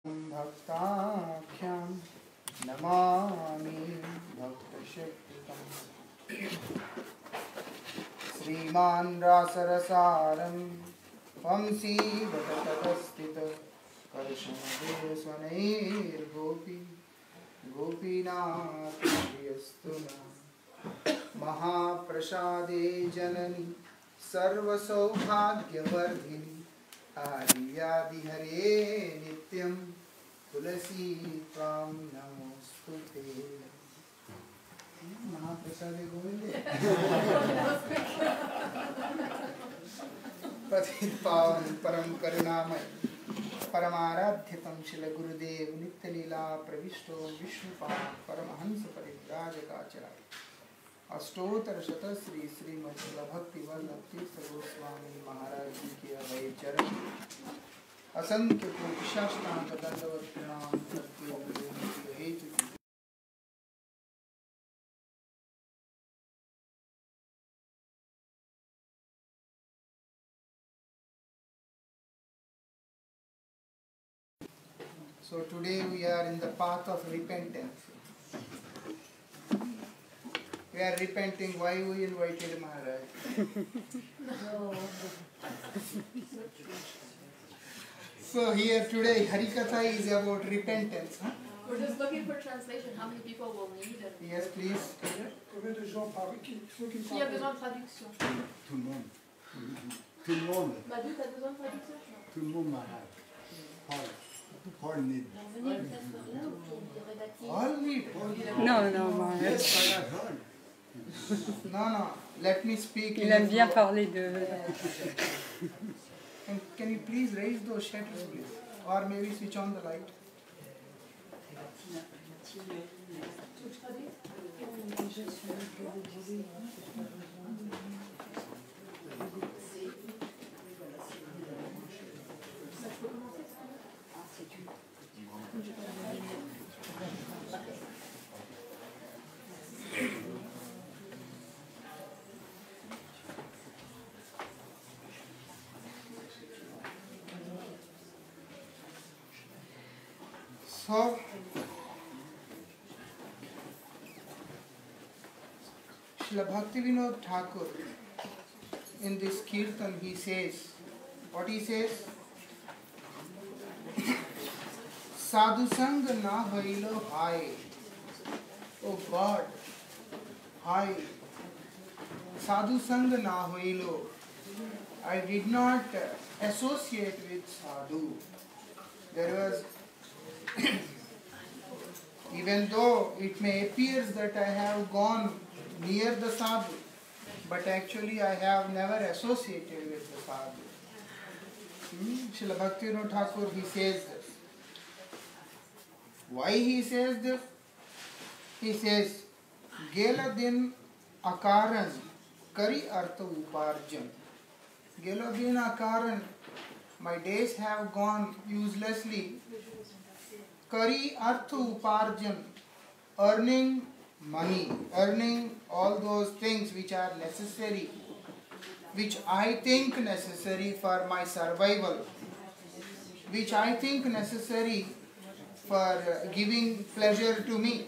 भक्ताख्यं नमामि भक्तशक्तिकम् श्रीमान् रासरसारं वंशीवटतटस्थित कर्षणदेशनैर्गोपी गोपीनाथप्रियस्तु नः महाप्रसादे जननि सर्वसौभाग्यवर्धिनि आर्यादिहरे नित्यं तुलसी त्वां नमोस्तुते। महाप्रसादे गोविंदे पतित पावन परम करुणामय परमाराध्यतम शिल गुरुदेव नित्य लीला प्रविष्टो विष्णुपाद परमहंस परिव्राजकाचार्य अष्टोत्तर शत श्री श्रीमद् भक्ति वल्लभ तीर्थ गोस्वामी महाराज जी के अभय चरण असंख्य कोटि साष्टांग दंडवत प्रणाम करते हुए हेतु So today we are in the path of repentance. We are repenting. Why we invited Maharaj? So here today Harikatha is about repentance. Huh? We're just looking for translation. How many people will need it? Yes, please. Qui a besoin de traduction? Tout le monde. Tout le monde. Madhu, t'as besoin de traduction? Tout le monde malade. Paul need. Venez peut-être là ou puis rédacter. All need. Non, non, Maharaj. Yes, I have heard. No. Let me speak. Il aime bien parler de... And can you please raise those shutters, please? Or maybe switch on the light. So, Srila Bhaktivinoda Thakur, in this kirtan, he says, what he says? Sadhu Sang na hoilo hai. Oh God, hai. Sadhu Sang na hoilo. I did not associate with sadhu. There was even though it may appear that I have gone near the sadhu, but actually I have never associated with the sadhu. Srila Bhaktivinoda Thakur, he says this. Why he says this? He says, Gela din akaran kari artha uparjan. Gela din akaran, my days have gone uselessly. Kari artha uparjan, earning money, earning all those things which are necessary, which I think necessary for my survival, which I think necessary for giving pleasure to me.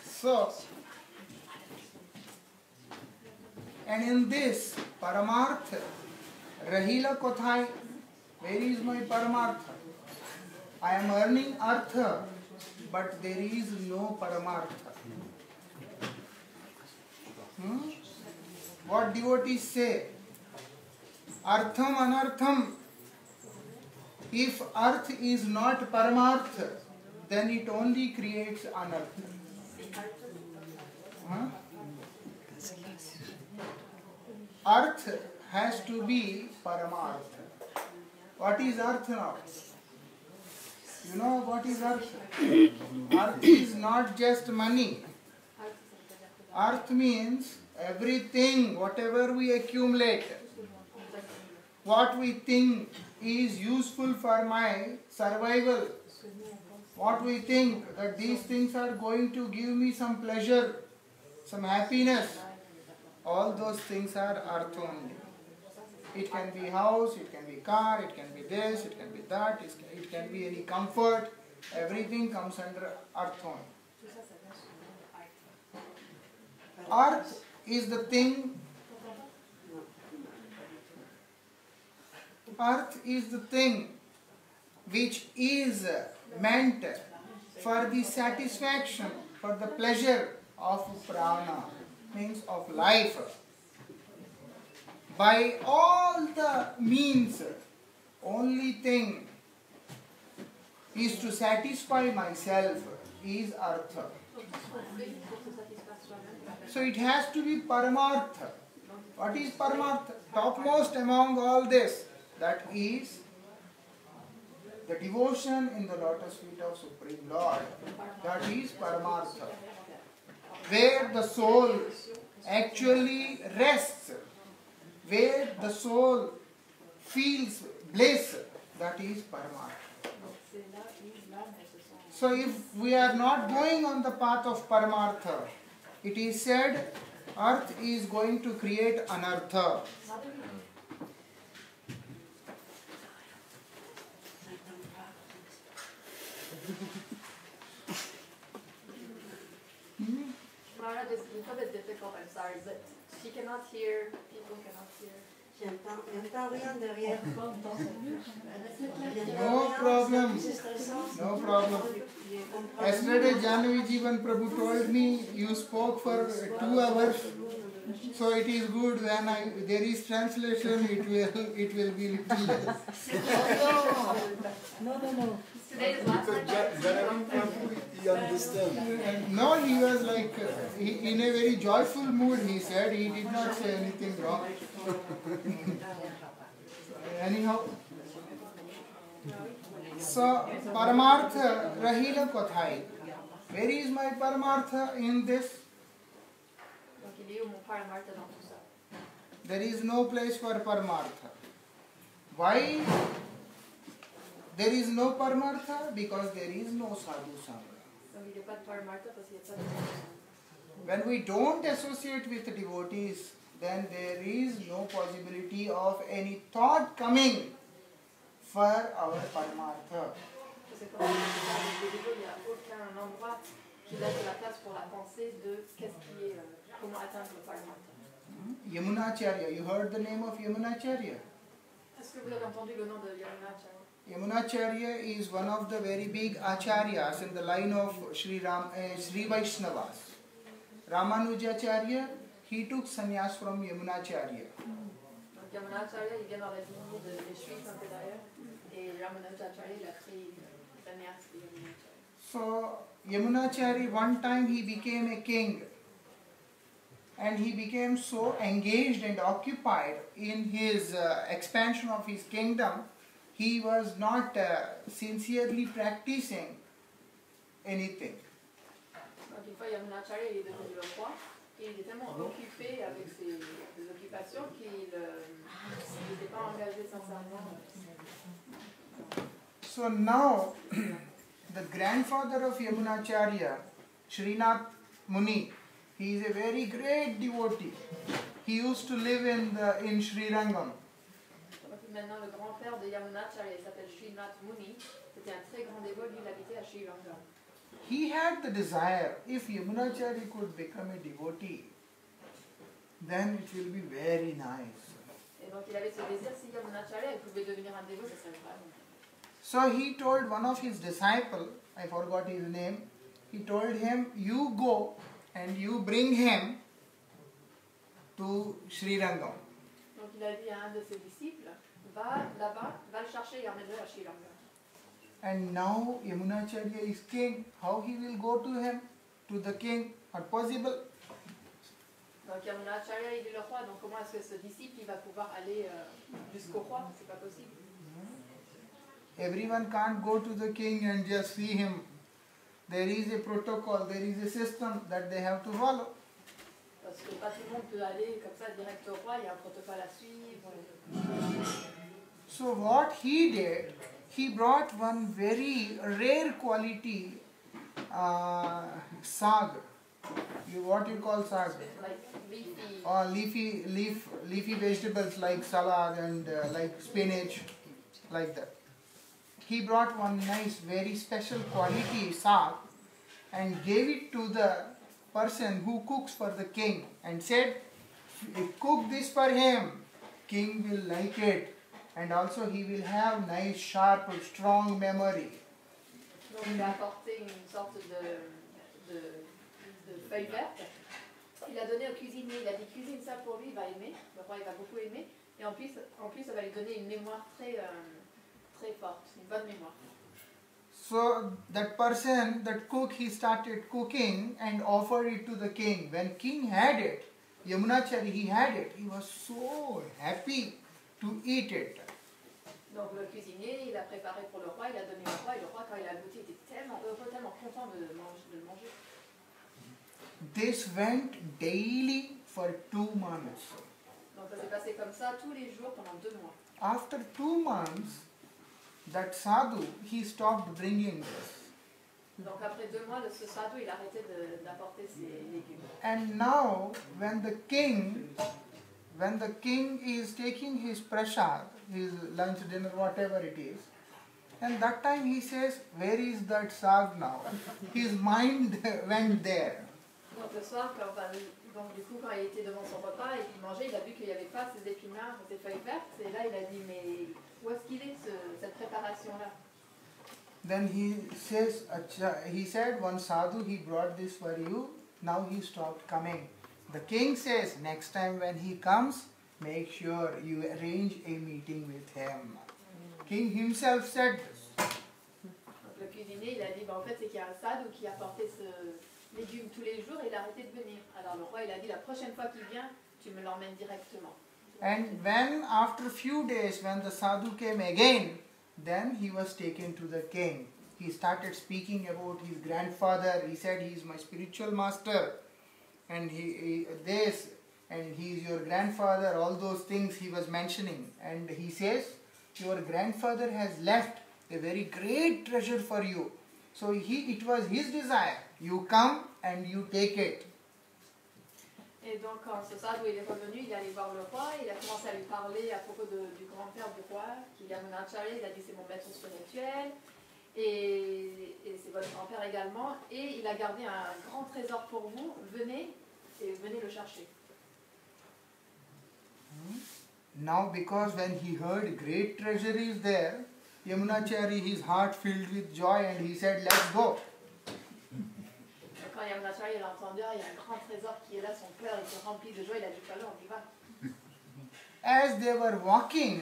So, and in this Paramartha, Rahila Kothai, where is my Paramartha? I am earning Artha, but there is no Paramartha. What devotees say? Artham Anartham. If Arth is not Paramartha, then it only creates Anartha. Arth has to be Paramartha. What is Arth now? You know what is Arth? Arth is not just money. Arth means everything, whatever we accumulate, what we think is useful for my survival, what we think that these things are going to give me some pleasure, some happiness, all those things are artha only. It can be house, it can be car, it can be this, it can be that, it can be any comfort. Everything comes under artha only. Earth is the thing. Earth is the thing which is meant for the satisfaction, for the pleasure of prana, means of life. By all the means, only thing is to satisfy myself is artha. So it has to be paramartha. What is paramartha? Topmost among all this, that is the devotion in the lotus feet of Supreme Lord. That is paramartha. Where the soul actually rests, where the soul feels bliss, that is paramartha. So if we are not going on the path of paramartha, it is said earth is going to create anartha. Mara, this is a little bit difficult, I'm sorry, but she cannot hear, people cannot hear. J'entends rien derrière. No problem. No problem. Yesterday Jahnavi Jivan Prabhu told me you spoke for 2 hours. So it is good when there is translation, it will be little less. No. Today is last night. He understands. No, he was like, in a very joyful mood, he said, he did not say anything wrong. Anyhow, so Paramartha Rahila Kothai. Where is my Paramartha in this? Donc il est où mon paramartha dans tout ça? There is no place for Paramartha. Why there is no Paramartha? Because there is no Sadhu Sangha. Donc il n'y a pas de paramartha parce qu'il n'y a pas de... When we don't associate with devotees, then there is no possibility of any thought coming for our Paramartha. C'est comme il n'y a aucun endroit qui laisse de la place pour la pensée de qu'est-ce qui est, comment atteindre le paramartha. Yamunacharya, you heard the name of Yamunacharya? Est-ce que vous avez entendu le nom de Yamunacharya? Yamunacharya is one of the very big acharyas in the line of Sri Vaishnavas. Ramanujacharya, he took sannyas from Yamunacharya. Donc Yamunacharya, il vient dans la lignée de Sri Sampradaya et Ramanujacharya, il a pris sannyas de Yamunacharya. So Yamunacharya, one time he became a king. And he became so engaged and occupied in his expansion of his kingdom, he was not sincerely practicing anything. Donc une fois Yamunacharya il est devenu le roi et il est tellement occupé avec ses occupations qu'il n'était pas engagé sincèrement. So now the grandfather of Yamunacharya, Srinath Muni, he is a very great devotee. He used to live in Sri Rangam. Maintenant, le grand-père de Yamunacharya, il s'appelle Srinath Muni. C'était un très grand dévot, lui, il habitait à Sri Lanka. He had the desire, if Yamunacharya could become a devotee, then it will be very nice. Et donc, il avait ce désir, si Yamunacharya il pouvait devenir un dévot, ça serait vraiment. So he told one of his disciples, I forgot his name, he told him, you go and you bring him to Sri Rangam. Donc, il a dit à un de ses disciples, va là-bas, va le chercher et emmène-le à Sri Lanka. And now Yamunacharya is king. How he will go to him, to the king? Not possible. Donc Yamunacharya, il est le roi, donc comment est-ce que ce disciple il va pouvoir aller jusqu'au roi? C'est pas possible. Everyone can't go to the king and just see him. There is a protocol, there is a system that they have to follow. Parce que pas tout le monde peut aller comme ça direct au roi, il y a un protocole à suivre. So what he did, he brought one very rare quality sag. What you call sag? Like leafy. Or leafy vegetables like salad and like spinach, like that. He brought one nice, very special quality sag and gave it to the person who cooks for the king and said, cook this for him. King will like it, and also he will have nice, sharp, strong memory. Donc il a apporté une sorte de feuille verte. Il a donné au cuisinier. Il a dit cuisine ça pour lui, il va aimer. Le roi il va beaucoup aimer. Et en plus ça va lui donner une mémoire très forte, une bonne mémoire. So that person, that cook, he started cooking and offered it to the king. When king had it, Yamunachari, he had it. He was so happy to eat it. Donc le cuisinier, il a préparé pour le roi, il a donné au roi, et le roi quand il a goûté, il était tellement heureux, tellement content de le manger. This went daily for 2 months. Donc ça s'est passé comme ça tous les jours pendant 2 mois. After 2 months, that sadhu, he stopped bringing this. Donc après 2 mois, ce sadhu, il a arrêté d'apporter ses légumes. And now, when the king is taking his prasad, his lunch, dinner, whatever it is, and that time he says, where is that sag now? His mind went there. Donc le soir, donc du coup, quand il était devant son repas et qu'il mangeait, il a vu qu'il n'y avait pas ces épinards, ces feuilles vertes, et là il a dit, mais où est-ce qu'il est, cette préparation-là? Then he said, one sadhu, he brought this for you, now he stopped coming. The king says, next time when he comes, make sure you arrange a meeting with him. King himself said this. Donc le cuisinier, il a dit, en fait, c'est qu'il y a un sadhu qui apportait ce légume tous les jours et il a arrêté de venir. Alors le roi, il a dit, la prochaine fois qu'il vient, tu me l'emmènes directement. And when after few days, when the sadhu came again, then he was taken to the king. He started speaking about his grandfather. He said, he is my spiritual master, and he is your grandfather. All those things he was mentioning, and he says, your grandfather has left a very great treasure for you. So it was his desire. You come and you take it. Et donc, quand ce sadhu est revenu, il est allé voir le roi, il a commencé à lui parler à propos du grand-père du roi, qui est Yamunachari. Il a dit, c'est mon maître spirituel, et c'est votre grand-père également, et il a gardé un grand trésor pour vous, venez le chercher. Now, because when he heard great treasure is there, Yamunachari, his heart filled with joy, and he said, let's go. Quand Yamunachari a entendu, il y a un grand trésor qui est là, son cœur était rempli de joie, il a dit, allez, on y va. As they were walking,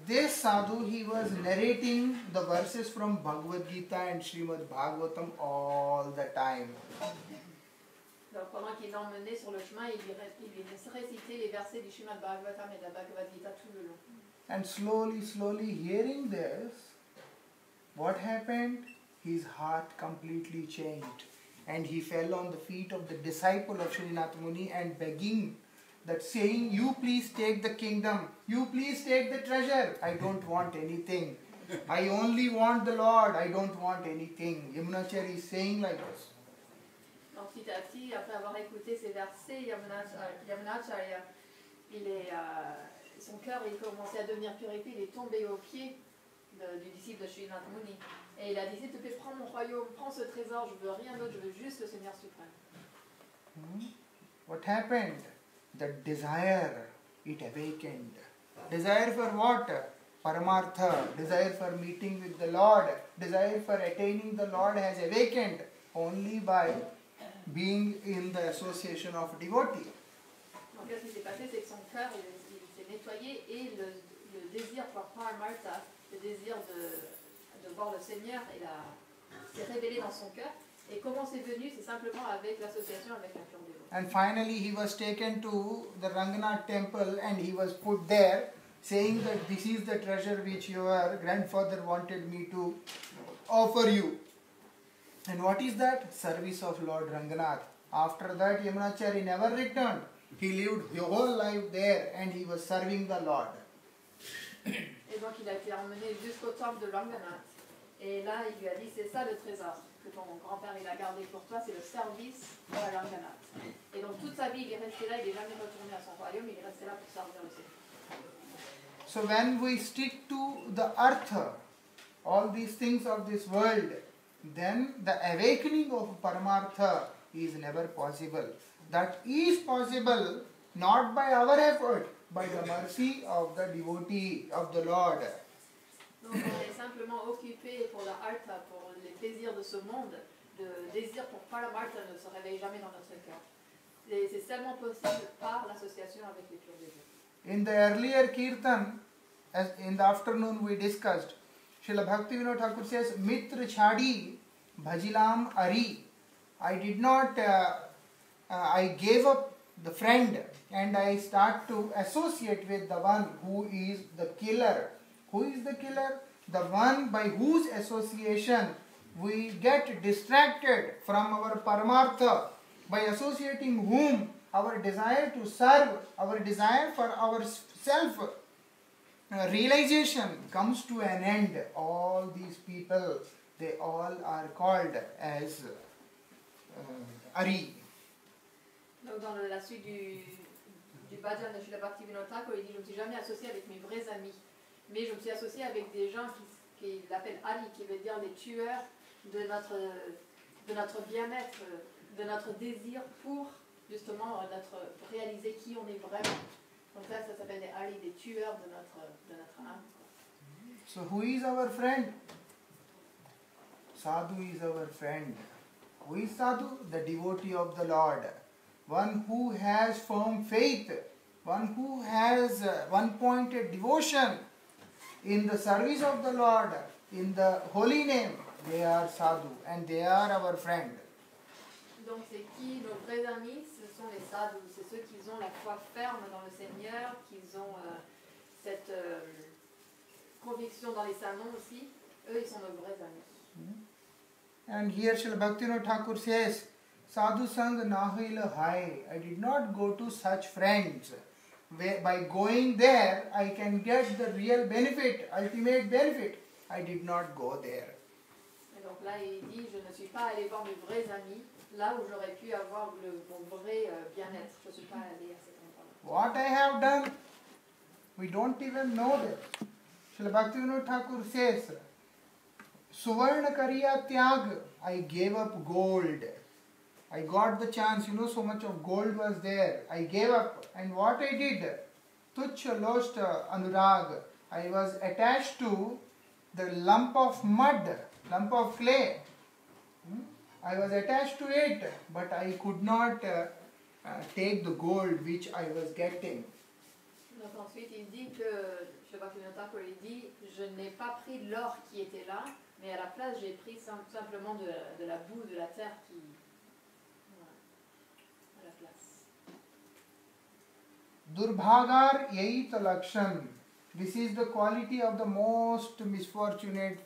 this sadhu, he was narrating the verses from Bhagavad Gita and Srimad Bhagavatam all the time. Donc pendant qu'il l'emmenait sur le chemin, il lui récitait les versets du Srimad Bhagavatam et de la Bhagavad Gita tout le long. And slowly hearing this, what happened? His heart completely changed. And he fell on the feet of the disciple of Srinath Muni and begging, that saying, you please take the kingdom, you please take the treasure, I don't want anything. I only want the Lord, I don't want anything. Yamunachari is saying like this. Donc petit à petit, après avoir écouté ces versets, Yamunachari, son cœur il commençait à devenir purifié, il est tombé aux pieds du disciple de Srinath Muni. Et il a dit, s'il te plaît, prends mon royaume, prends ce trésor, je veux rien d'autre, je veux juste le Seigneur suprême. What happened? The desire, it awakened. Desire for what? Paramartha. Desire for meeting with the Lord. Desire for attaining the Lord has awakened only by being in the association of devotee. Donc ce qui s'est passé, c'est que son cœur il s'est nettoyé et le désir pour Paramartha, le désir de voir le Seigneur, s'est révélé dans son cœur. Et comment c'est venu? C'est simplement avec l'association avec un pur dévot. And finally he was taken to the Ranganath temple and he was put there saying that this is the treasure which your grandfather wanted me to offer you. And what is that? Service of Lord Ranganath. After that Yamunachari never returned. He lived the whole life there and he was serving the Lord. Et donc il a été emmené jusqu'au temple de Langanath. Et là, il lui a dit, c'est ça le trésor que ton grand-père il a gardé pour toi, c'est le service de la Langanath. Et donc toute sa vie, il est resté là, il n'est jamais retourné à son royaume, il est resté là pour servir le Seigneur. So when we stick to the earth, all these things of this world, then the awakening of Paramartha is never possible. That is possible not by our effort, by the mercy of the devotee of the Lord. Donc on est simplement occupé pour la Artha, pour les plaisirs de ce monde. Le désir pour Paramartha ne se réveille jamais dans notre cœur. Et c'est seulement possible par l'association avec les purs désirs. In the earlier Kirtan, as in the afternoon we discussed, Srila Bhaktivinoda Thakur says, Mitra Chadi Bhajilam Ari. I did not, I gave up the friend and I start to associate with the one who is the killer. Who is the killer? The one by whose association we get distracted from our Paramartha, by associating whom our desire to serve, our desire for our self realization comes to an end. All these people, they all are called as Ari. Donc dans la suite du bhajan de Srila Bhaktivinoda Thakur, il dit, je ne me suis jamais associé avec mes vrais amis, mais je me suis associé avec des gens qui l'appellent Ali, qui veut dire les tueurs de notre bien-être, de notre désir pour justement réaliser qui on est vraiment. Donc ça s'appelle les Ali, les tueurs de notre âme. So who is our friend? Sadhu is our friend. Who is Sadhu? The devotee of the Lord. One who has firm faith, one who has one-pointed devotion in the service of the Lord, in the holy name. They are Sadhu and they are our friend. Donc c'est qui nos vrais amis? Ce sont les sadhus, c'est ceux qui ont la foi ferme dans le Seigneur, qui ont cette conviction dans les salmons aussi. Eux, ils sont nos vrais amis. And here Srila Bhaktivinoda Thakur says, Sadhu Sang Nahila Hai. I did not go to such friends. By going there, I can get the real benefit, ultimate benefit. I did not go there. Et donc là, il dit, je ne suis pas allé voir mes vrais amis, là où j'aurais pu avoir mon vrai bien-être. Je ne suis pas allé à cet endroit-là. What I have done, we don't even know that. Srila Bhaktivinoda Thakur says, Suvarna Kariya Tyag, I gave up gold. I got the chance, so much of gold was there. I gave up. And what I did, Tuchya Lost Anurag, I was attached to the lump of mud, lump of clay. I was attached to it, but I could not take the gold which I was getting. Donc ensuite, il dit que, je vois que Thakur il dit, je n'ai pas pris l'or qui était là, mais à la place, j'ai pris simplement de la boue, de la terre qui... à la place. Durbhagar Yait Lakshan. This is the quality of the most unfortunate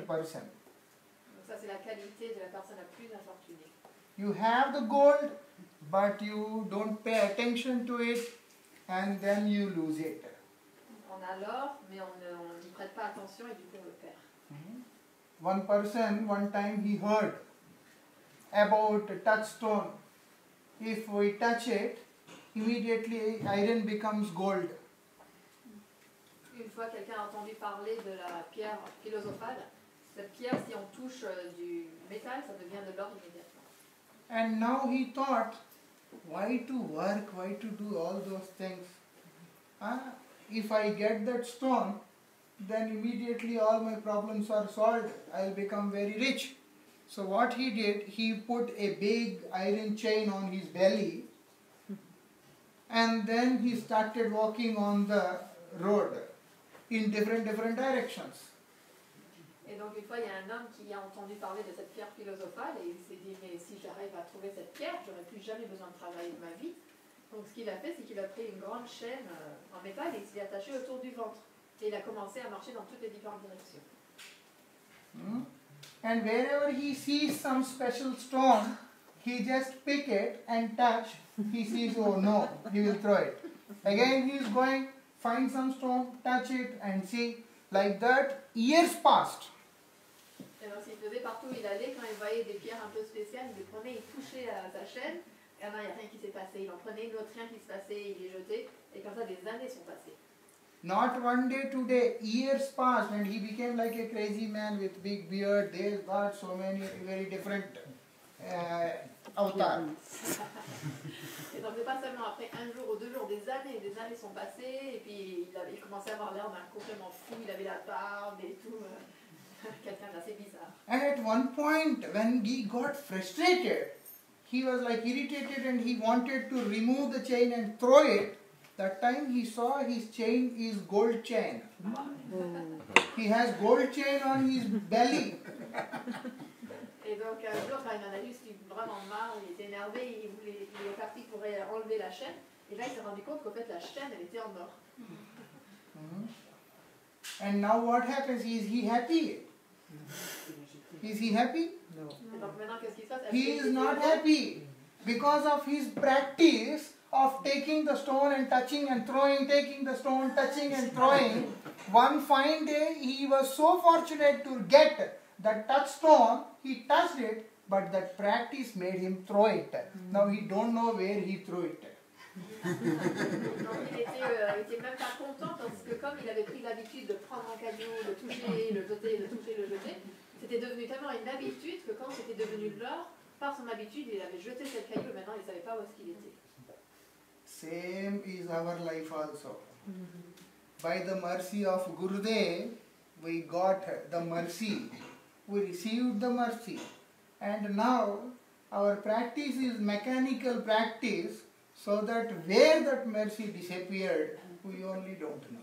person. Donc ça, c'est la qualité de la personne la plus infortunée. You have the gold, but you don't pay attention to it, and then you lose it. On a l'or, mais on n'y prête pas attention et du coup on le perd. One person, one time he heard about a touchstone. If we touch it, immediately iron becomes gold. Une fois, quelqu'un a entendu parler de la pierre philosophale. Cette pierre, si on touche du métal, ça devient de l'or immédiatement. And now he thought, why to work, why to do all those things? If I get that stone, then immediately all my problems are solved. I'll become very rich. So what he did, he put a big iron chain on his belly, and then he started walking on the road in different directions. Et donc une fois, il y a un homme qui a entendu parler de cette pierre philosophale et il s'est dit, mais si j'arrive à trouver cette pierre, j'aurai plus jamais besoin de travailler de ma vie. Donc ce qu'il a fait, c'est qu'il a pris une grande chaîne en métal et il s'est attaché autour du ventre. Et il a commencé à marcher dans toutes les différentes directions. And wherever he sees some special stone, he just pick it and touch. He sees, oh no, he will throw it. Again he is going, find some stone, touch it and see. Like that, years passed. Et donc, il faisait partout où il allait, quand il voyait des pierres un peu spéciales, il les prenait, il touchait à sa chaîne, et alors il n'y a rien qui s'est passé. Il en prenait une autre, rien qui se passait, il les jetait, et comme ça, des années sont passées. Not one day, 2 days, years passed, and he became like a crazy man with big beard. They got so many very different avatars. Et donc, c'est pas seulement après un jour ou 2 jours, des années sont passées, et puis il commençait à avoir l'air d'un complètement fou, il avait la barbe et tout. Quelqu'un d'assez bizarre. And at one point, when he got frustrated, he was like irritated and he wanted to remove the chain and throw it. That time he saw his chain is gold chain. He has gold chain on his belly. Et donc un jour, quand il en a juste eu vraiment marre, il était énervé, il est parti pour enlever la chaîne. Et là, il s'est rendu compte qu'en fait, la chaîne, elle était en or. And now what happens? Is he happy? Is he happy? No. Et donc maintenant, qu'est-ce qui se passe? He is not happy because of his practice of taking the stone and touching and throwing, taking the stone, touching and throwing. One fine day, he was so fortunate to get that touchstone. He touched it, but that practice made him throw it. Now he don't know where he threw it. Donc il était même pas content parce que comme il avait pris l'habitude de prendre un caillou, de toucher, le jeter, le toucher, le jeter, c'était devenu tellement une habitude que quand c'était devenu de l'or, par son habitude, il avait jeté ce caillou et maintenant il ne savait pas où est-ce qu'il était. Same is our life also. By the mercy of Gurudev, we got the mercy. We received the mercy. And now our practice is mechanical practice, so that where that mercy disappeared, we only don't know.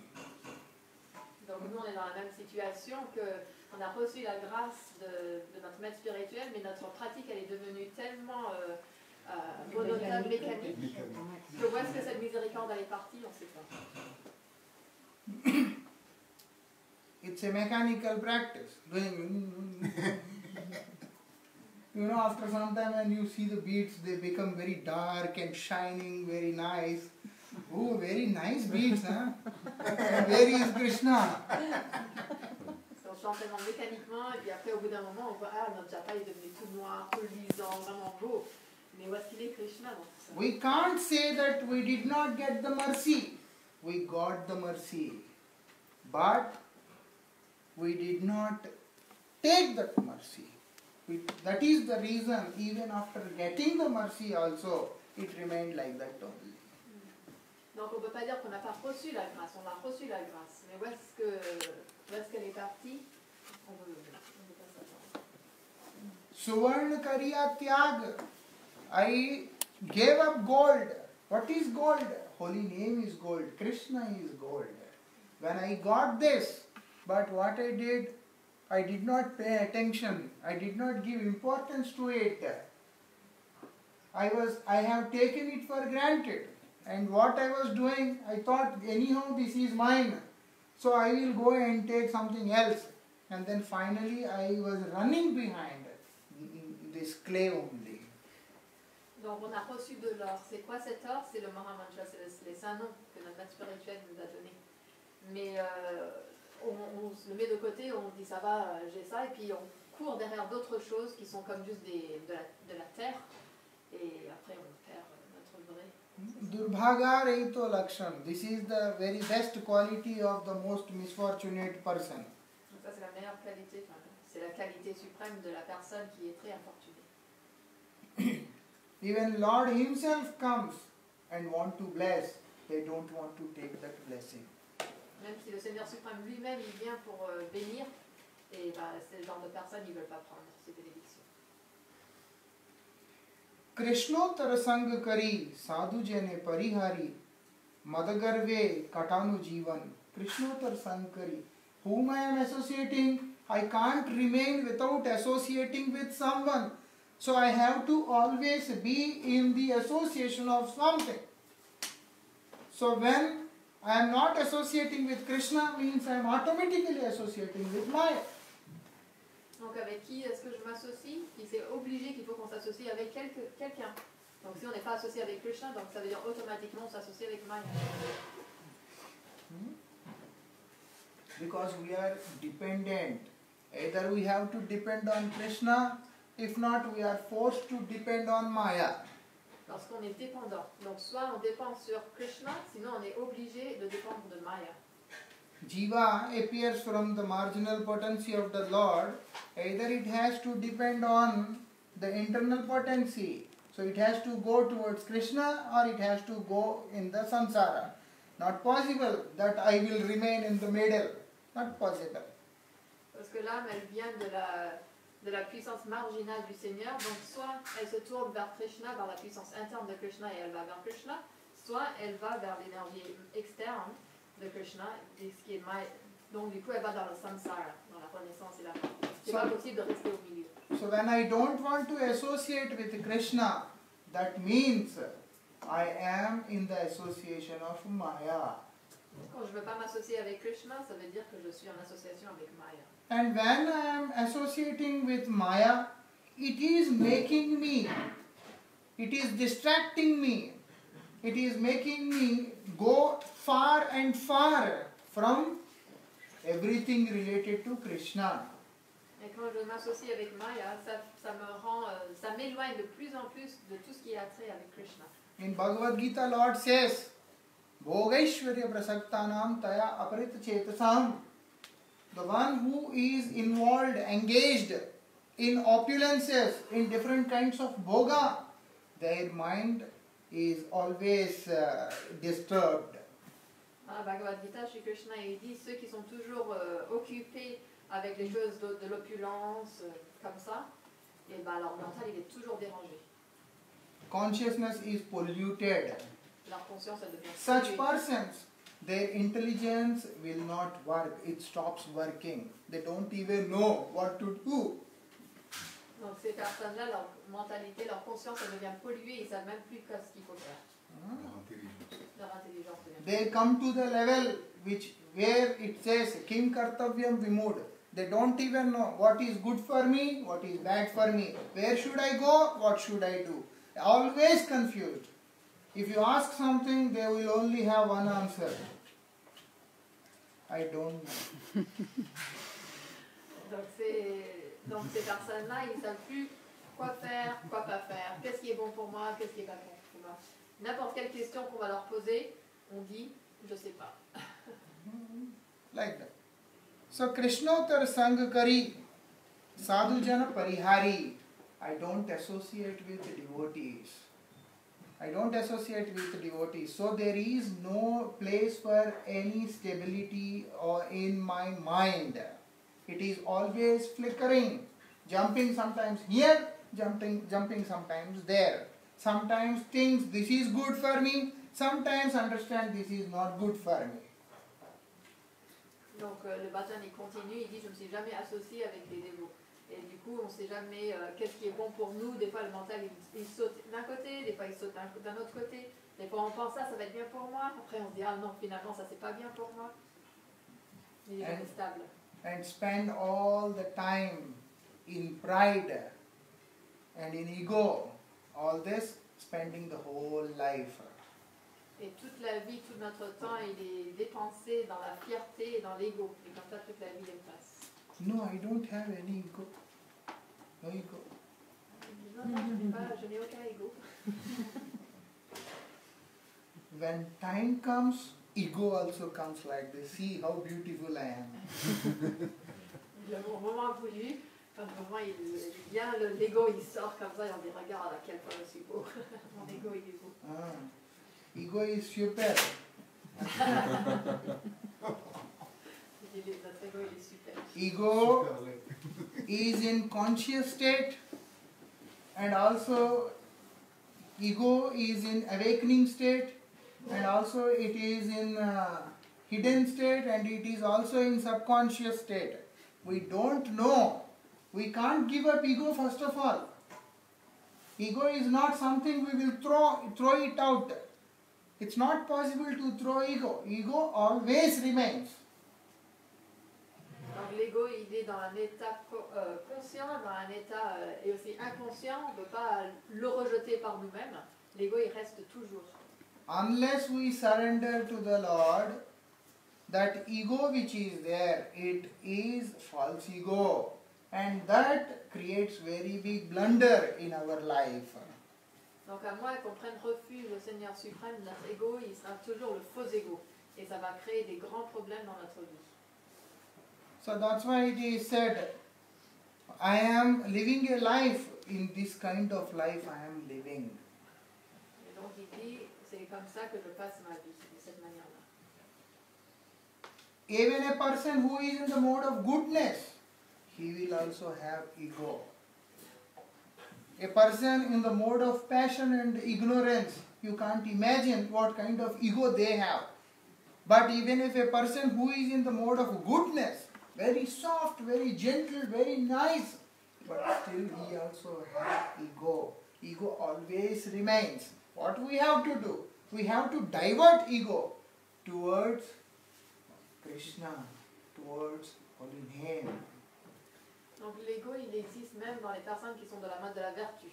Donc nous on est dans la même situation que on a reçu la grâce de notre maître spirituel, mais notre pratique elle est devenue tellement monotone, mécanique, que où est-ce que cette miséricorde elle est partie, on ne sait pas. It's a mechanical practice. You know, after some time when you see the beads, they become very dark and shining, very nice. Oh, very nice beads, huh? And where is Krishna? On chante tellement mécaniquement, et puis après, au bout d'un moment, on voit, ah, notre japa est devenu tout noir, tout luisant, vraiment beau. Mais où est-ce qu'il est Krishna dans tout ça? We can't say that we did not get the mercy. We got the mercy. But we did not take that mercy. That is the reason, even after getting the mercy also, it remained like that only. Donc on ne peut pas dire qu'on n'a pas reçu la grâce, on a reçu la grâce. Mais où est-ce qu'elle est partie? On ne peut pas savoir. Suvarna Kariya Tyag. I gave up gold. What is gold? Holy name is gold. Krishna is gold. When I got this, but what I did not pay attention. I did not give importance to it. I have taken it for granted. And what I was doing, I thought anyhow this is mine. So I will go and take something else. And then finally I was running behind this clay only. Donc on a reçu de l'or. C'est quoi cet or? C'est le Mahamantra, c'est les saints noms que notre maître spirituel nous a donnés. Mais on se le met de côté, on dit ça va, j'ai ça, et puis on court derrière d'autres choses qui sont comme juste de la terre, et après on perd notre vrai. Durbhaga Rahito Lakshan. This is the very best quality of the most misfortunate person. Donc ça c'est la meilleure qualité, enfin, c'est la qualité suprême de la personne qui est très infortunée. Even Lord himself comes and want to bless, they don't want to take that blessing. Même si le Seigneur suprême lui-même il vient pour bénir, et c'est le genre de personnes qui ne veulent pas prendre ces bénédictions. Krishnottara Sangha Kari Sadhu Jane Parihari Madagarve Katanu Jivan. Krishnottara Sangha Kari. Whom I am associating, I can't remain without associating with someone. So I have to always be in the association of something. So when I am not associating with Krishna, means I am automatically associating with Maya. Donc avec qui est-ce que je m'associe? C'est obligé qu'il faut qu'on s'associe avec quelqu'un. Donc si on n'est pas associé avec Krishna, donc ça veut dire automatiquement on s'associe avec Maya. Because we are dependent. Either we have to depend on Krishna, if not we are forced to depend on Maya. Parce qu'on est dépendant. Donc soit on dépend sur Krishna, sinon on est obligé de dépendre de Maya. Jiva appears from the marginal potency of the Lord. Either it has to depend on the internal potency. So it has to go towards Krishna or it has to go in the samsara. Not possible that I will remain in the middle. Not possible. Parce que l'âme, elle vient de la puissance marginale du Seigneur. Donc soit elle se tourne vers Krishna, vers la puissance interne de Krishna et elle va vers Krishna, soit elle va vers l'énergie externe de Krishna, et ce qui est donc du coup elle va dans le samsara, dans la renaissance et la mort. C'est pas possible de rester au milieu. So when I don't want to associate with Krishna, that means I am in the association of Maya. Quand je ne veux pas m'associer avec Krishna, ça veut dire que je suis en association avec Maya. And when I am associating with Maya, it is making me, it is distracting me, it is making me go far and far from everything related to Krishna. Et quand je m'associe avec Maya, ça me rend, ça m'éloigne de plus en plus de tout ce qui est attrait avec Krishna. In Bhagavad Gita, Lord says, Bhogaishwarya prasaktanam taya aparita chetasam. The one who is involved, engaged in opulences, in different kinds of bhoga, their mind is always disturbed. Dans la Bhagavad Gita, Shri Krishna il dit ceux qui sont toujours occupés avec les choses de l'opulence, comme ça, et ben leur mental il est toujours dérangé. Consciousness is polluted. Leur conscience elle devient Such polluée. persons, their intelligence will not work. It stops working. They don't even know what to do. Donc ces personnes-là, leur mentalité, leur conscience elle devient polluée, ils ne savent même plus ce qu'il faut faire. Leur intelligence devient They come to the level where it says Kim Kartavyam Vimud. They don't even know what is good for me, what is bad for me. Where should I go? What should I do? Always confused. If you ask something, they will only have one answer. I don't know. Donc ces personnes-là, ils ne savent plus quoi faire, quoi pas faire, qu'est-ce qui est bon pour moi, qu'est-ce qui n'est pas bon pour moi. N'importe quelle question qu'on va leur poser, on dit, je ne sais pas. Like that. So Krishnotar Sangakari Sadhujana Parihari. I don't associate with devotees. I don't associate with devotees. So there is no place for any stability or in my mind. It is always flickering, jumping sometimes here, jumping sometimes there. Sometimes thinks this is good for me, sometimes understand this is not good for me. Donc le bhajan il continue, il dit je ne me suis jamais associé avec les dévots. Et du coup on ne sait jamais qu'est-ce qui est bon pour nous. Des fois le mental il saute d'un côté, des fois il saute d'un autre côté. Des fois on pense ça va être bien pour moi. Après on se dit ah non finalement ça c'est pas bien pour moi. Il est jamais stable. And spend all the time in pride and in ego. All this spending the whole life. Et toute la vie, tout notre temps, il est dépensé dans la fierté et dans l'ego. Et comme ça, toute la vie, elle passe. No, I don't have any ego. No ego. Non, je n'ai aucun ego. When time comes, ego also comes like this. See how beautiful I am. Au moment voulu, quand le moment il vient, l'ego il sort comme ça et on dit regarde à quel point je suis beau. Mon ego il est beau. Ego is super. Notre ego il est super. Ego is in conscious state, and also ego is in awakening state, and also it is in hidden state, and it is also in subconscious state. We don't know. We can't give up ego first of all. Ego is not something we will throw it out. It's not possible to throw ego. Ego always remains. Donc l'ego il est dans un état conscient, dans un état et aussi inconscient. On ne peut pas le rejeter par nous-mêmes. L'ego il reste toujours. Unless we surrender to the Lord, that ego which is there, it is false ego, and that creates very big blunder in our life. Donc à moins qu'on prenne refuge au Seigneur suprême, notre ego, il sera toujours le faux ego. Et ça va créer des grands problèmes dans notre vie. So that's why it is said, I am living a life, in this kind of life I am living. Et donc il dit, c'est comme ça que je passe ma vie, de cette manière-là. Even a person who is in the mode of goodness, he will also have ego. A person in the mode of passion and ignorance, you can't imagine what kind of ego they have. But even if a person who is in the mode of goodness, very soft, very gentle, very nice, but still he also has ego. Ego always remains. What we have to do? We have to divert ego towards Krishna, towards holy name. Donc l'ego, il existe même dans les personnes qui sont dans la mode de la vertu.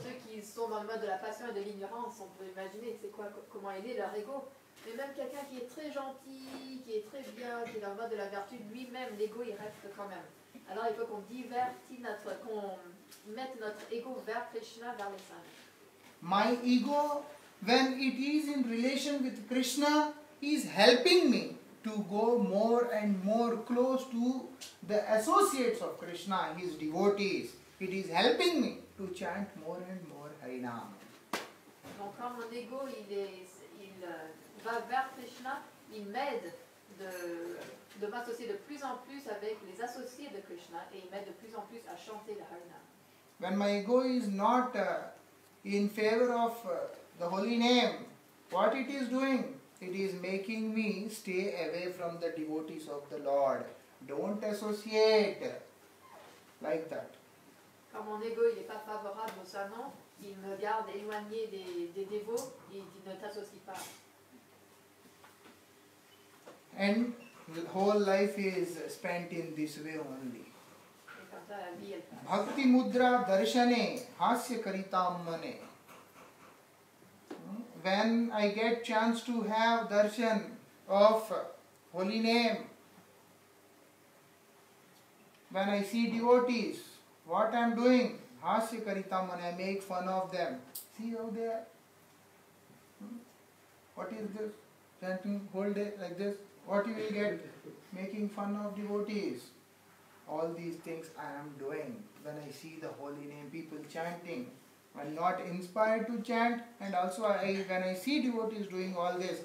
Ceux qui sont dans le mode de la passion et de l'ignorance, on peut imaginer c'est quoi, comment il est leur ego. Mais même quelqu'un qui est très gentil, qui est très bien, qui est dans le mode de la vertu, lui-même, l'ego, il reste quand même. Alors il faut qu'on qu'on mette notre ego vers Krishna, vers les saints. My ego, when it is in relation with Krishna, is helping me to go more and more close to the associates of Krishna, his devotees. It is helping me to chant more and more Harinam. Donc quand mon ego il va vers Krishna, il m'aide de m'associer de plus en plus avec les associés de Krishna et il m'aide de plus en plus à chanter le Harinam. When my ego is not in favor of the holy name, what it is doing? It is making me stay away from the devotees of the Lord. Don't associate like that. Quand mon ego n'est pas favorable au saint nom, il me garde éloigné des dévots et il dit ne t'associe pas. And the whole life is spent in this way only. Et comme ça la vie elle passe. Bhakti mudra darshane hasya karitam mane. When I get chance to have darshan of holy name, when I see devotees, what I am doing? Hasya karitam mane, I make fun of them. See how they are? What is this? Chanting whole day like this? What you will get? Making fun of devotees. All these things I am doing. When I see the holy name, people chanting, I am not inspired to chant, and also when I see devotees doing all this,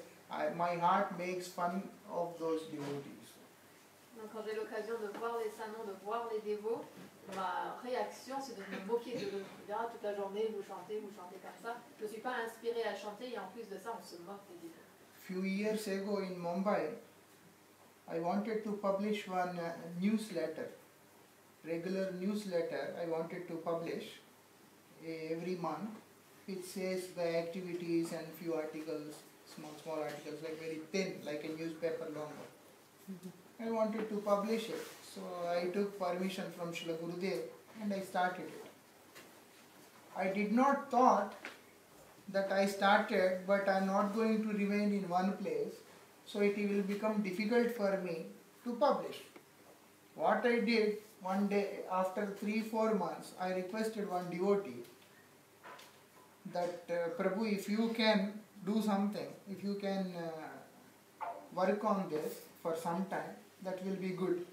my heart makes fun of those devotees. Donc quand j'ai l'occasion de voir les saints noms, de voir les dévots, ma réaction c'est de me moquer de eux. Toute la journée vous chantez comme ça. Je ne suis pas inspirée à chanter et en plus de ça on se moque des dévots. Few years ago in Mumbai, I wanted to publish one newsletter, regular newsletter I wanted to publish every month. It says the activities and few articles, small articles, like very thin, like a newspaper longer. I wanted to publish it, so I took permission from Srila Gurudev and I started it. I did not thought that I started, but I am not going to remain in one place, so it will become difficult for me to publish. What I did, one day after 3-4 months, I requested one devotee that Prabhu, if you can do something, if you can work on this for some time, that will be good.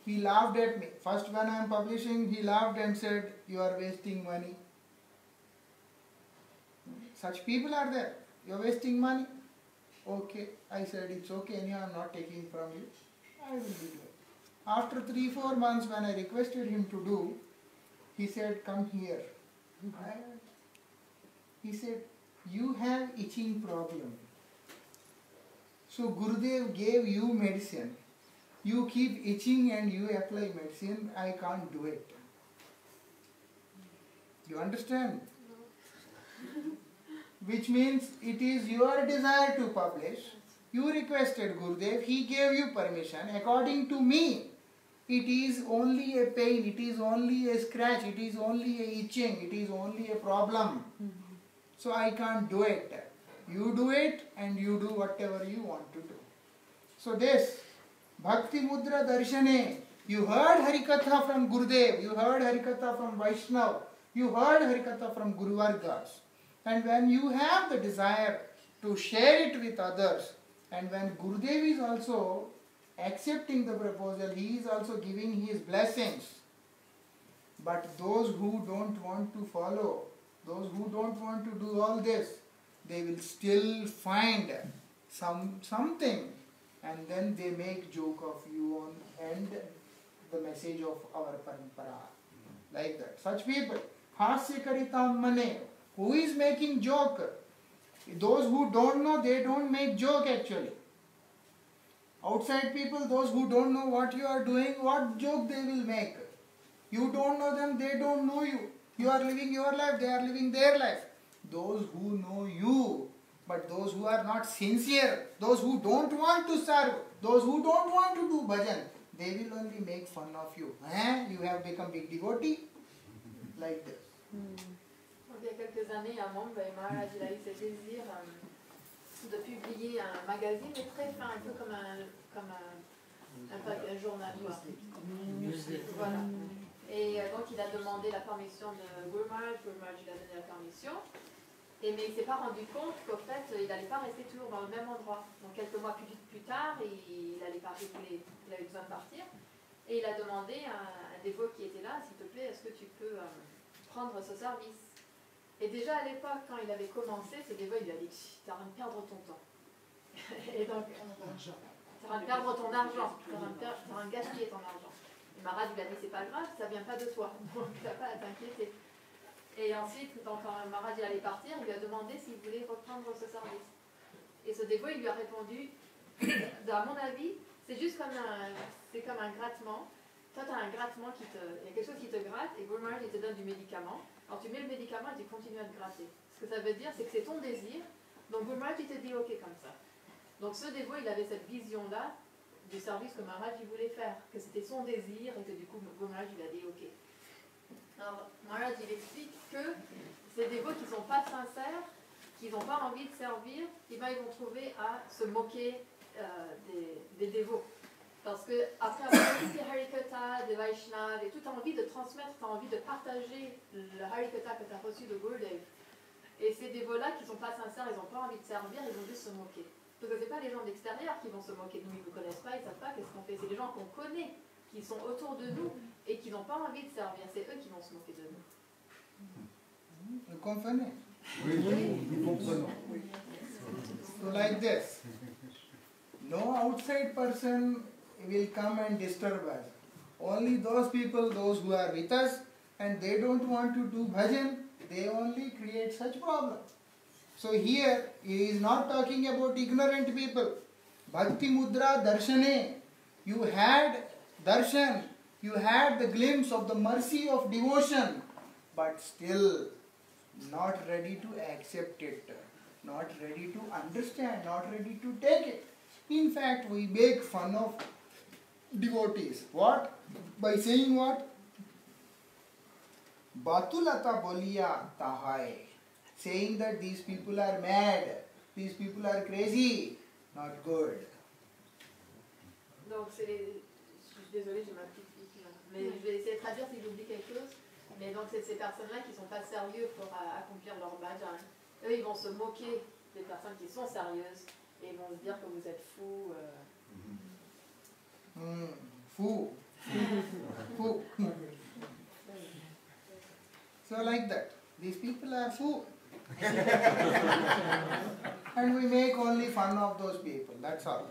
He laughed at me. First when I am publishing, he laughed and said, you are wasting money. Such people are there. You are wasting money. Okay. I said, it's okay, anyhow I am not taking from you. I will be doing. After 3-4 months when I requested him to do, he said, come here. He said, you have itching problem. So Gurudev gave you medicine. You keep itching and you apply medicine. I can't do it. You understand? Which means it is your desire to publish. You requested Gurudev. He gave you permission. According to me, it is only a pain. It is only a scratch. It is only a itching. It is only a problem. So I can't do it. You do it and you do whatever you want to do. So this Bhakti Mudra Darshane, you heard Harikatha from Gurudev, you heard Harikatha from Vaishnav, you heard Harikatha from Guru Vargas. And when you have the desire to share it with others, and when Gurudev is also accepting the proposal, he is also giving his blessings. But those who don't want to follow, those who don't want to do all this, they will still find something, and then they make joke of you and the message of our parampara. Like that. Such people, hasya karitam mane, who is making joke? Those who don't know, they don't make joke actually. Outside people, those who don't know what you are doing, what joke they will make? You don't know them, they don't know you. You are living your life, they are living their life. Those who know you, but those who are not sincere, those who don't want to serve, those who don't want to do bhajan, they will only make fun of you. You have become big devotee? Like this. Il y a quelques années, un membre, Maharaj, il a eu ce désir de publier un magazine, mais très fin, un peu comme un journal. Voilà. Et donc il a demandé la permission de Guru Maharaj lui a donné la permission. Mais il ne s'est pas rendu compte qu'au fait, il n'allait pas rester toujours dans le même endroit. Donc quelques mois plus tard, il avait eu besoin de partir. Et il a demandé à un dévot qui était là, s'il te plaît, est-ce que tu peux prendre ce service? Et déjà à l'époque, quand il avait commencé, ce dévot, il lui a dit, tu es en train de perdre ton temps. Et donc, tu es en train de perdre ton argent, tu es en train de gaspiller ton argent. Et Maharaj lui a dit, c'est pas grave, ça ne vient pas de toi, donc tu n'as pas à t'inquiéter. Et ensuite, donc, quand Maharaj allait partir, il lui a demandé s'il voulait reprendre ce service. Et ce dévot, il lui a répondu, à mon avis, c'est juste comme un grattement. Toi, tu as un grattement il y a quelque chose qui te gratte, et Guru Maharaj, il te donne du médicament. Alors tu mets le médicament et tu continues à te gratter. Ce que ça veut dire, c'est que c'est ton désir. Donc Guru Maharaj, il te dit ok comme ça. Donc ce dévot, il avait cette vision-là du service que Maharaj il voulait faire, que c'était son désir, et que du coup, Guru Maharaj, il a dit ok. Alors, Maharaj, il explique que ces dévots qui ne sont pas sincères, qui n'ont pas envie de servir, eh ben, ils vont trouver à se moquer des dévots. Parce qu'après avoir écouté Harikatha, des Vaishnavas, et tout, tu as envie de transmettre, tu as envie de partager le Harikatha que tu as reçu de Gurudev. Et ces dévots-là qui ne sont pas sincères, ils n'ont pas envie de servir, ils vont juste se moquer. Parce que ce n'est pas les gens d'extérieur qui vont se moquer de nous, ils ne nous connaissent pas, ils ne savent pas qu'est-ce qu'on fait. C'est les gens qu'on connaît, qui sont autour de nous et qui n'ont pas envie de servir. C'est eux qui vont se moquer de nous. Vous comprenez? Oui, nous comprenons. So like this, no outside person will come and disturb us. Only those people, those who are with us, and they don't want to do bhajan, they only create such problems. So here, he is not talking about ignorant people. Bhakti Mudra Darshane, you had darshan, you had the glimpse of the mercy of devotion, but still not ready to accept it, not ready to understand, not ready to take it. In fact, we make fun of devotees. What? By saying what? Batulata Boliya Tahai. Saying that these people are mad, these people are crazy, not good. Donc c'est les... Je suis désolée, j'ai ma petite fille là. Mais je vais essayer de traduire si j'oublie quelque chose. Mais donc c'est ces personnes-là qui ne sont pas sérieux pour accomplir leur bhajan. Eux, ils vont se moquer des personnes qui sont sérieuses et ils vont se dire que vous êtes fous. Foo. Foo. So like that. These people are fools. And we make only fun of those people. That's all.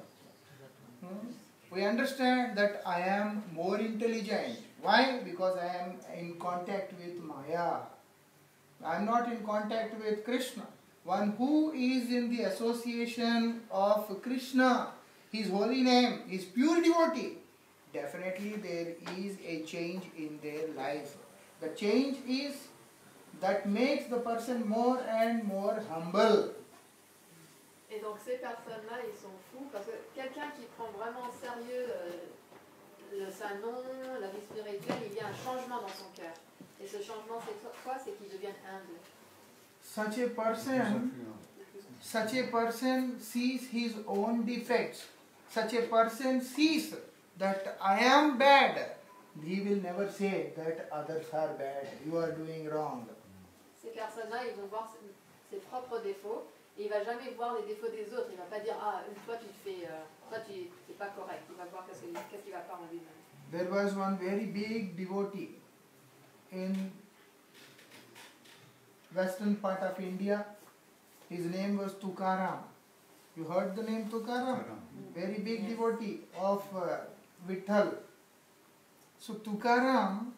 We understand that I am more intelligent. Why? Because I am in contact with Maya. I am not in contact with Krishna. One who is in the association of Krishna, his holy name, is pure devotee. Definitely there is a change in their life. The change is that makes the person more and more humble. Et donc ces personnes-là, ils sont fous parce que quelqu'un qui prend vraiment au sérieux sa non, la vie spirituelle, il y a un changement dans son cœur. Et ce changement, c'est quoi? C'est qu'il devienne humble. Such a person sees his own defects such a person sees that I am bad, he will never say that others are bad, you are doing wrong. Ces personnes-là, ils vont voir ses propres défauts et il va jamais voir les défauts des autres. Il va pas dire ah toi tu te fais, toi tu n'es pas correct. Il va voir qu'est-ce qu'il va faire en lui-même. There was one very big devotee in western part of India. His name was Tukaram. You heard the name Tukaram? Very big devotee of Vitthal. So Tukaram,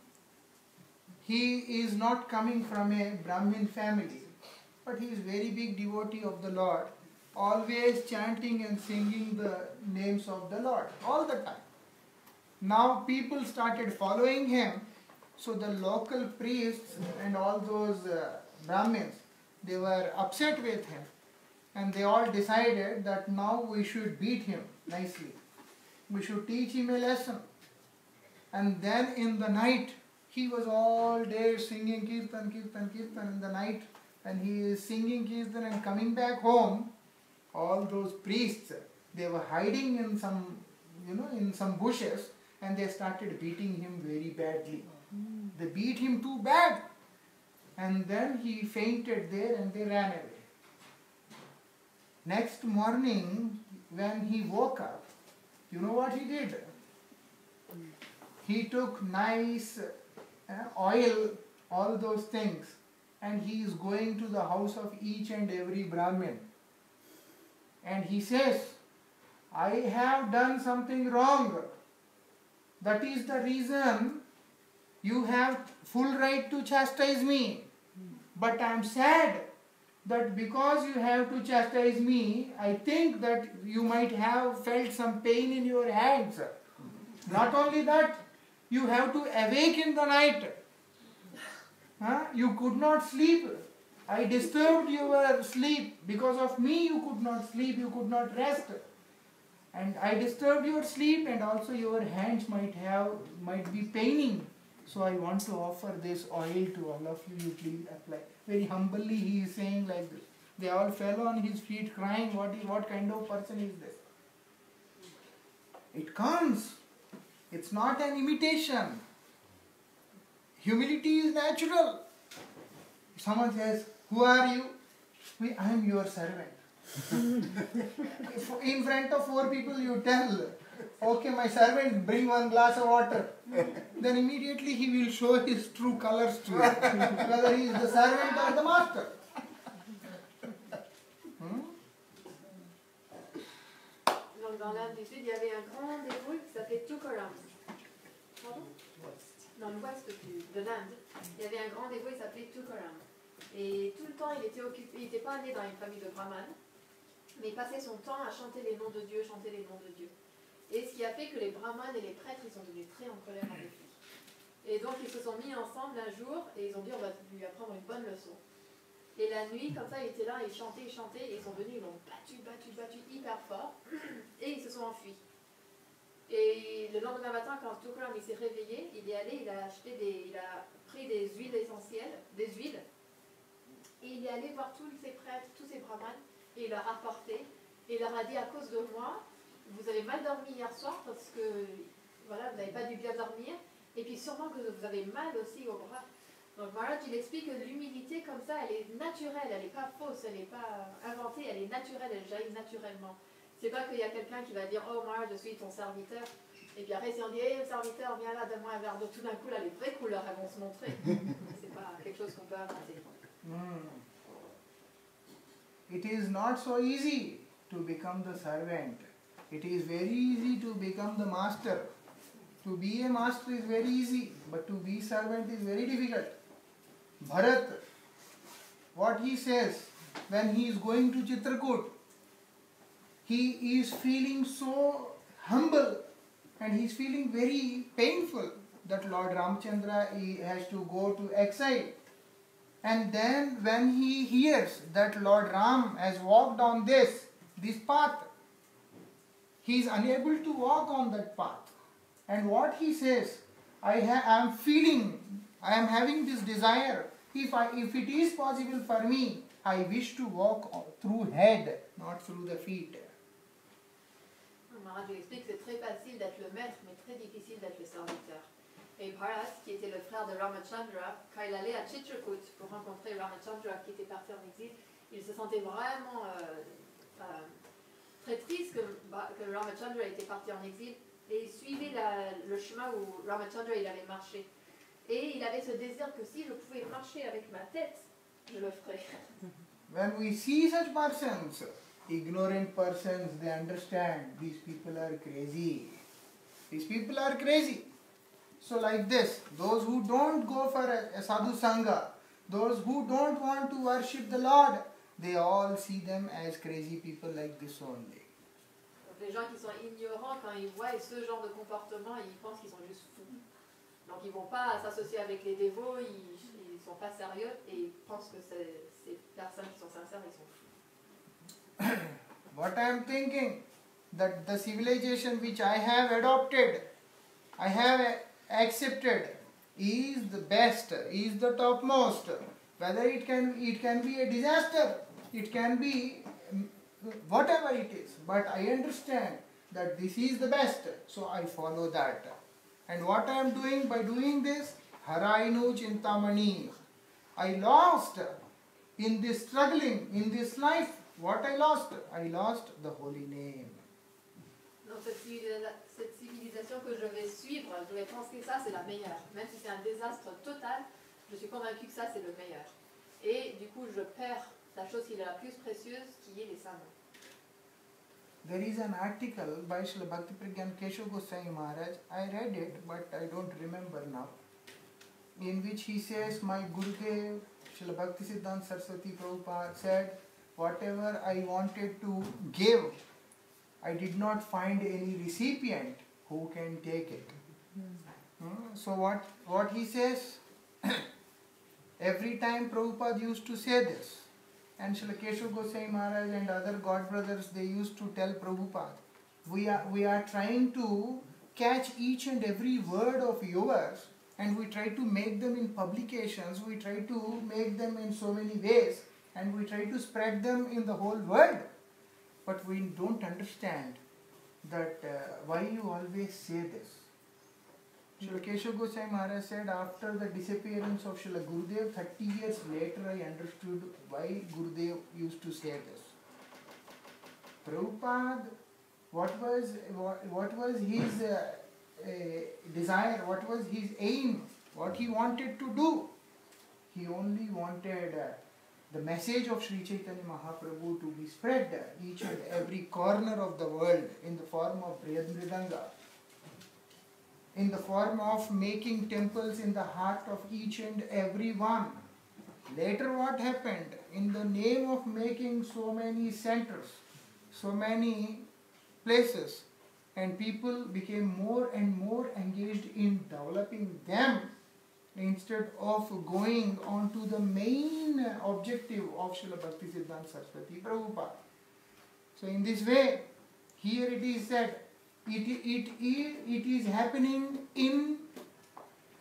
he is not coming from a Brahmin family, but he is very big devotee of the Lord, always chanting and singing the names of the Lord all the time. Now people started following him, so the local priests and all those Brahmins, they were upset with him, and they all decided that now we should beat him nicely. We should teach him a lesson. And then in the night, he was all day singing Kirtan, Kirtan, Kirtan in the night, and he is singing Kirtan and coming back home. All those priests, they were hiding in some, in some bushes, and they started beating him very badly. They beat him too bad, and then he fainted there and they ran away. Next morning, when he woke up, you know what he did? He took nice oil, all those things, and he is going to the house of each and every Brahmin. And he says, I have done something wrong. That is the reason you have full right to chastise me. But I am sad that because you have to chastise me, I think that you might have felt some pain in your hands. Not only that, you have to awake in the night. You could not sleep. I disturbed your sleep. Because of me you could not sleep, you could not rest. And I disturbed your sleep, and also your hands might be paining. So I want to offer this oil to all of you. You please apply. Very humbly he is saying like this. They all fell on his feet crying, what kind of person is this? It comes. It's not an imitation. Humility is natural. If someone says, who are you? I am your servant. In front of 4 people you tell, okay, my servant, bring 1 glass of water. Then immediately he will show his true colors to you, whether he is the servant or the master. Donc dans l'Inde du Sud, il y avait un grand dévot qui s'appelait Tukaram. Pardon? Dans l'ouest de l'Inde, il y avait un grand dévot qui s'appelait Tukaram. Et tout le temps, il était occupé, il n'était pas né dans une famille de brahmanes, mais il passait son temps à chanter les noms de Dieu, chanter les noms de Dieu. Et ce qui a fait que les brahmanes et les prêtres, ils sont devenus très en colère avec lui. Et donc ils se sont mis ensemble un jour et ils ont dit on va lui apprendre une bonne leçon. Et la nuit, comme ça, il était là, il chantait, et ils sont venus, ils l'ont battu hyper fort, et ils se sont enfuis. Et le lendemain matin, quand Tukaram s'est réveillé, il est allé, il a pris des huiles essentielles, des huiles, et il est allé voir tous ces prêtres, tous ces brahmanes, et il leur a apporté, et il leur a dit à cause de moi, vous avez mal dormi hier soir parce que voilà, vous n'avez pas dû bien dormir, et puis sûrement que vous avez mal aussi au bras. Donc voilà, tu l'expliques que l'humilité comme ça, elle est naturelle, elle n'est pas fausse, elle n'est pas inventée, elle est naturelle, elle jaillit naturellement. C'est pas qu'il y a quelqu'un qui va dire oh moi je suis ton serviteur, et puis après si on dit hey serviteur viens là, donne-moi un verre d'eau, tout d'un coup là les vraies couleurs elles vont se montrer. C'est pas quelque chose qu'on peut inventer. It is not so easy to become the servant. It is very easy to become the master. To be a master is very easy, but to be servant is very difficult. Bharat, what he says when he is going to Chitrakoot, he is feeling so humble and he is feeling very painful that Lord Ramchandra has to go to exile. And then when he hears that Lord Ram has walked on this path, he is unable to walk on that path. And what he says, I am having this desire. If it is possible for me, I wish to walk through head, not through the feet. Maharaj lui explique que c'est très facile d'être le maître, mais très difficile d'être le serviteur. Et Bharat, qui était le frère de Ramachandra, quand il allait à Chitrakoot pour rencontrer Ramachandra qui était parti en exil, il se sentait vraiment très triste que Ramachandra était parti en exil et il suivait le chemin où Ramachandra il avait marché. Et il avait ce désir que si je pouvais marcher avec ma tête, je le ferais. When we see such persons, ignorant persons, they understand these people are crazy. These people are crazy. So like this, those who don't go for a sadhu sangha, those who don't want to worship the Lord, they all see them as crazy people like this only. Donc les gens qui sont ignorants, quand ils voient ce genre de comportement, ils pensent qu'ils sont juste fous. Donc ils ne vont pas s'associer avec les dévots, ils ne sont pas sérieux et ils pensent que ces personnes qui sont sincères, ils sont fous. What I am thinking, that the civilization which I have adopted, I have accepted, is the best, is the topmost. Whether it can be a disaster, it can be whatever it is, but I understand that this is the best, so I follow that. And what I am doing by doing this, Harainu Chintamani, I lost in this struggling, in this life, what I lost? I lost the holy name. Donc cette civilisation que je vais suivre, je vais penser que ça c'est la meilleure. Même si c'est un désastre total, je suis convaincue que ça c'est le meilleur. Et du coup je perds la chose qui est la plus précieuse, qui est les saints. There is an article by Srila Bhakti Pragyan Keshav Goswami Maharaj. I read it, but I don't remember now. In which he says, my Gurudev, Srila Bhakti Siddhanta Saraswati Prabhupada said, whatever I wanted to give, I did not find any recipient who can take it. So what he says, every time Prabhupada used to say this, and Srila Keshav Goswami Maharaj and other God brothers, they used to tell Prabhupada, we are trying to catch each and every word of yours and we try to make them in publications, we try to make them in so many ways and we try to spread them in the whole world. But we don't understand that why you always say this. Srila Keshav Goswami Maharaj said, after the disappearance of Srila Gurudev, 30 years later I understood why Gurudev used to say this. Prabhupada, what was his desire, what was his aim, what he wanted to do? He only wanted the message of Sri Chaitanya Mahaprabhu to be spread each and every corner of the world in the form of Brihad Mridanga, in the form of making temples in the heart of each and every one. Later what happened? In the name of making so many centers, so many places, and people became more and more engaged in developing them instead of going on to the main objective of Srila Bhakti Siddhanta Saraswati Prabhupada. So in this way, here it is said, it is happening in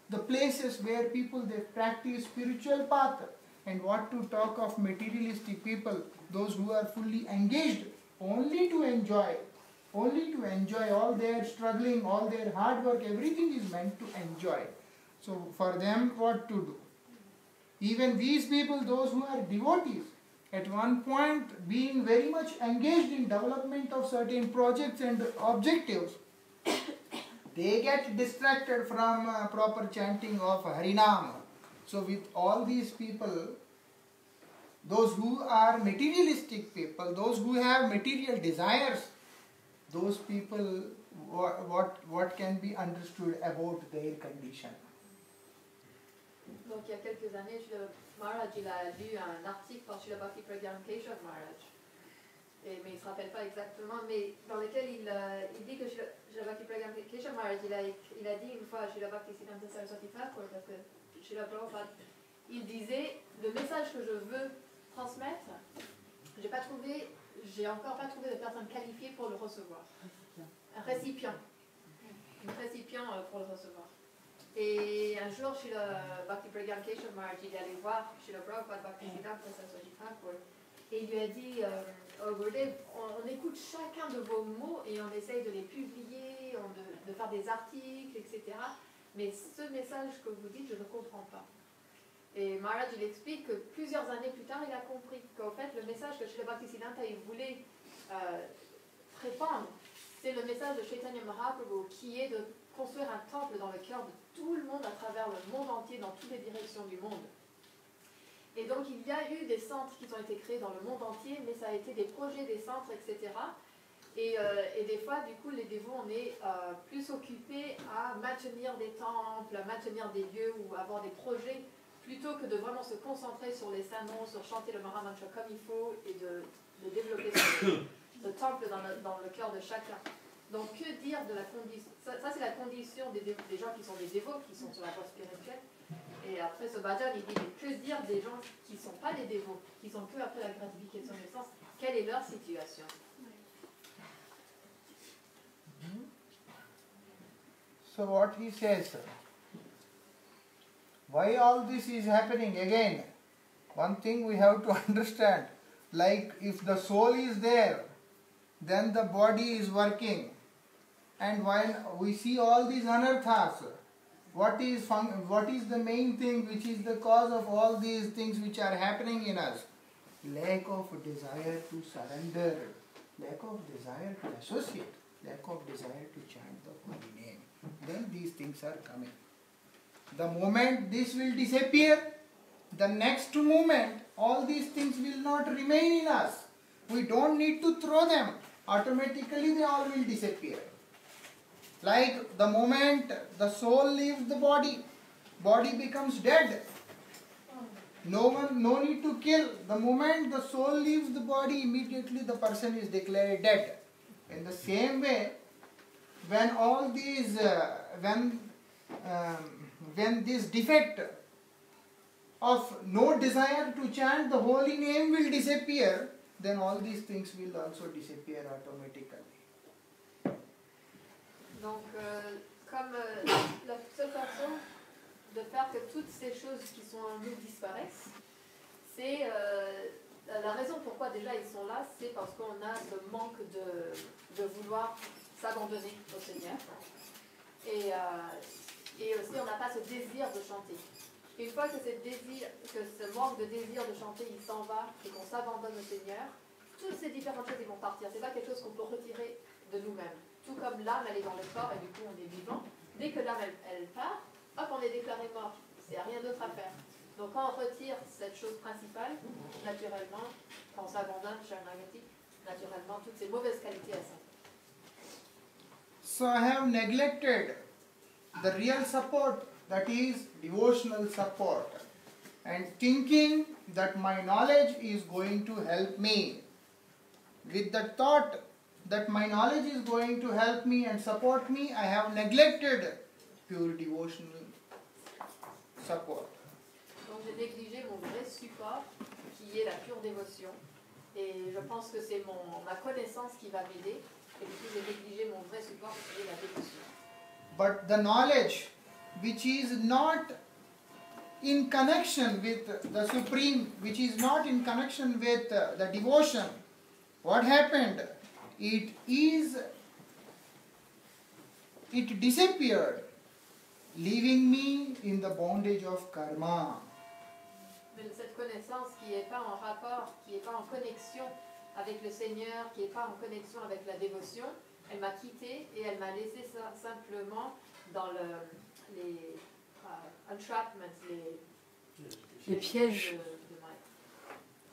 the places where people they practice spiritual path, and what to talk of materialistic people, those who are fully engaged only to enjoy all their struggling, all their hard work, everything is meant to enjoy. So for them what to do? Even these people, those who are devotees, at one point being very much engaged in development of certain projects and objectives, they get distracted from proper chanting of Harinam. So with all these people, those who are materialistic people, those who have material desires, those people, what can be understood about their condition? Donc il y a quelques années, Srila Maharaj il a lu un article par Srila Bhakti Pragyan Keshav Maharaj, mais il ne se rappelle pas exactement, mais dans lequel il dit que Srila Bhakti Pragyan Keshav Maharaj il a dit une fois à Srila Bhakti Siddhanta Saraswati Thakur, parce que Srila Prabhupada, il disait, le message que je veux transmettre, j'ai encore pas trouvé de personne qualifiée pour le recevoir. Un récipient pour le recevoir. Et un jour, Srila Bhakti Pragyan Keshav Maharaj, il est allé voir Srila Prabhupada Bhakti Siddhanta Saraswati Thakur. Et il lui a dit, Gurudev, on écoute chacun de vos mots et on essaye de les publier, de faire des articles, etc. Mais ce message que vous dites, je ne comprends pas. Et Maharaj, il explique que plusieurs années plus tard, il a compris qu'en fait, le message que Srila Bhaktisiddhanta il voulait répandre, c'est le message de Chaitanya Mahaprabhu, qui est de construire un temple dans le cœur de tout le monde, à travers le monde entier, dans toutes les directions du monde. Et donc, il y a eu des centres qui ont été créés dans le monde entier, mais ça a été des projets des centres, etc. Et des fois, du coup, les dévots, on est plus occupés à maintenir des temples, à maintenir des lieux ou à avoir des projets, plutôt que de vraiment se concentrer sur les saints noms, sur chanter le Mahamantra comme il faut et de développer le temple dans le cœur de chacun. Donc, que dire de la condition? Ça c'est la condition des gens qui sont des dévots, qui sont sur la voie spirituelle. Et après ce bhajan, il dit, mais que dire des gens qui ne sont pas des dévots, qui sont que après la gratification de sens? Quelle est leur situation? So what he says, why all this is happening again? One thing we have to understand, like if the soul is there, then the body is working. And when we see all these anarthas, what is the main thing which is the cause of all these things which are happening in us? Lack of desire to surrender, lack of desire to associate, lack of desire to chant the holy name. Then these things are coming. The moment this will disappear, the next moment all these things will not remain in us. We don't need to throw them. Automatically they all will disappear. Like the moment the soul leaves the body, body becomes dead. No need to kill. The moment the soul leaves the body, immediately the person is declared dead. In the same way, when all these, when this defect of no desire to chant the holy name will disappear, then all these things will also disappear automatically. Donc, comme la seule façon de faire que toutes ces choses qui sont en nous disparaissent, c'est la raison pourquoi déjà ils sont là, c'est parce qu'on a ce manque de vouloir s'abandonner au Seigneur. Et aussi on n'a pas ce désir de chanter. Une fois que ce manque de désir de chanter il s'en va et qu'on s'abandonne au Seigneur, toutes ces différentes choses ils vont partir. C'est pas quelque chose qu'on peut retirer de nous-mêmes. Tout comme l'âme elle est dans le corps et du coup on est vivant. Dès que l'âme elle part, hop on est déclaré mort. Il n'y a rien d'autre à faire. Donc quand on retire cette chose principale, naturellement, quand on s'abandonne chez un Sharanagati, naturellement toutes ces mauvaises qualités elles sont. So I have neglected the real support, that is devotional support, and thinking that my knowledge is going to help me. With the thought that my knowledge is going to help me and support me, I have neglected pure devotional support. Donc j'ai négligé mon vrai support, qui est la pure dévotion, et je pense que c'est ma connaissance qui va m'aider, et du coup j'ai négligé mon vrai support, qui est la dévotion. But the knowledge which is not in connection with the Supreme, which is not in connection with the devotion, what happened? It disappeared, leaving me in the bondage of karma. Mais cette connaissance qui n'est pas en rapport, qui n'est pas en connexion avec le Seigneur, qui n'est pas en connexion avec la dévotion, elle m'a quitté et elle m'a laissé simplement dans les entrapments, les pièges.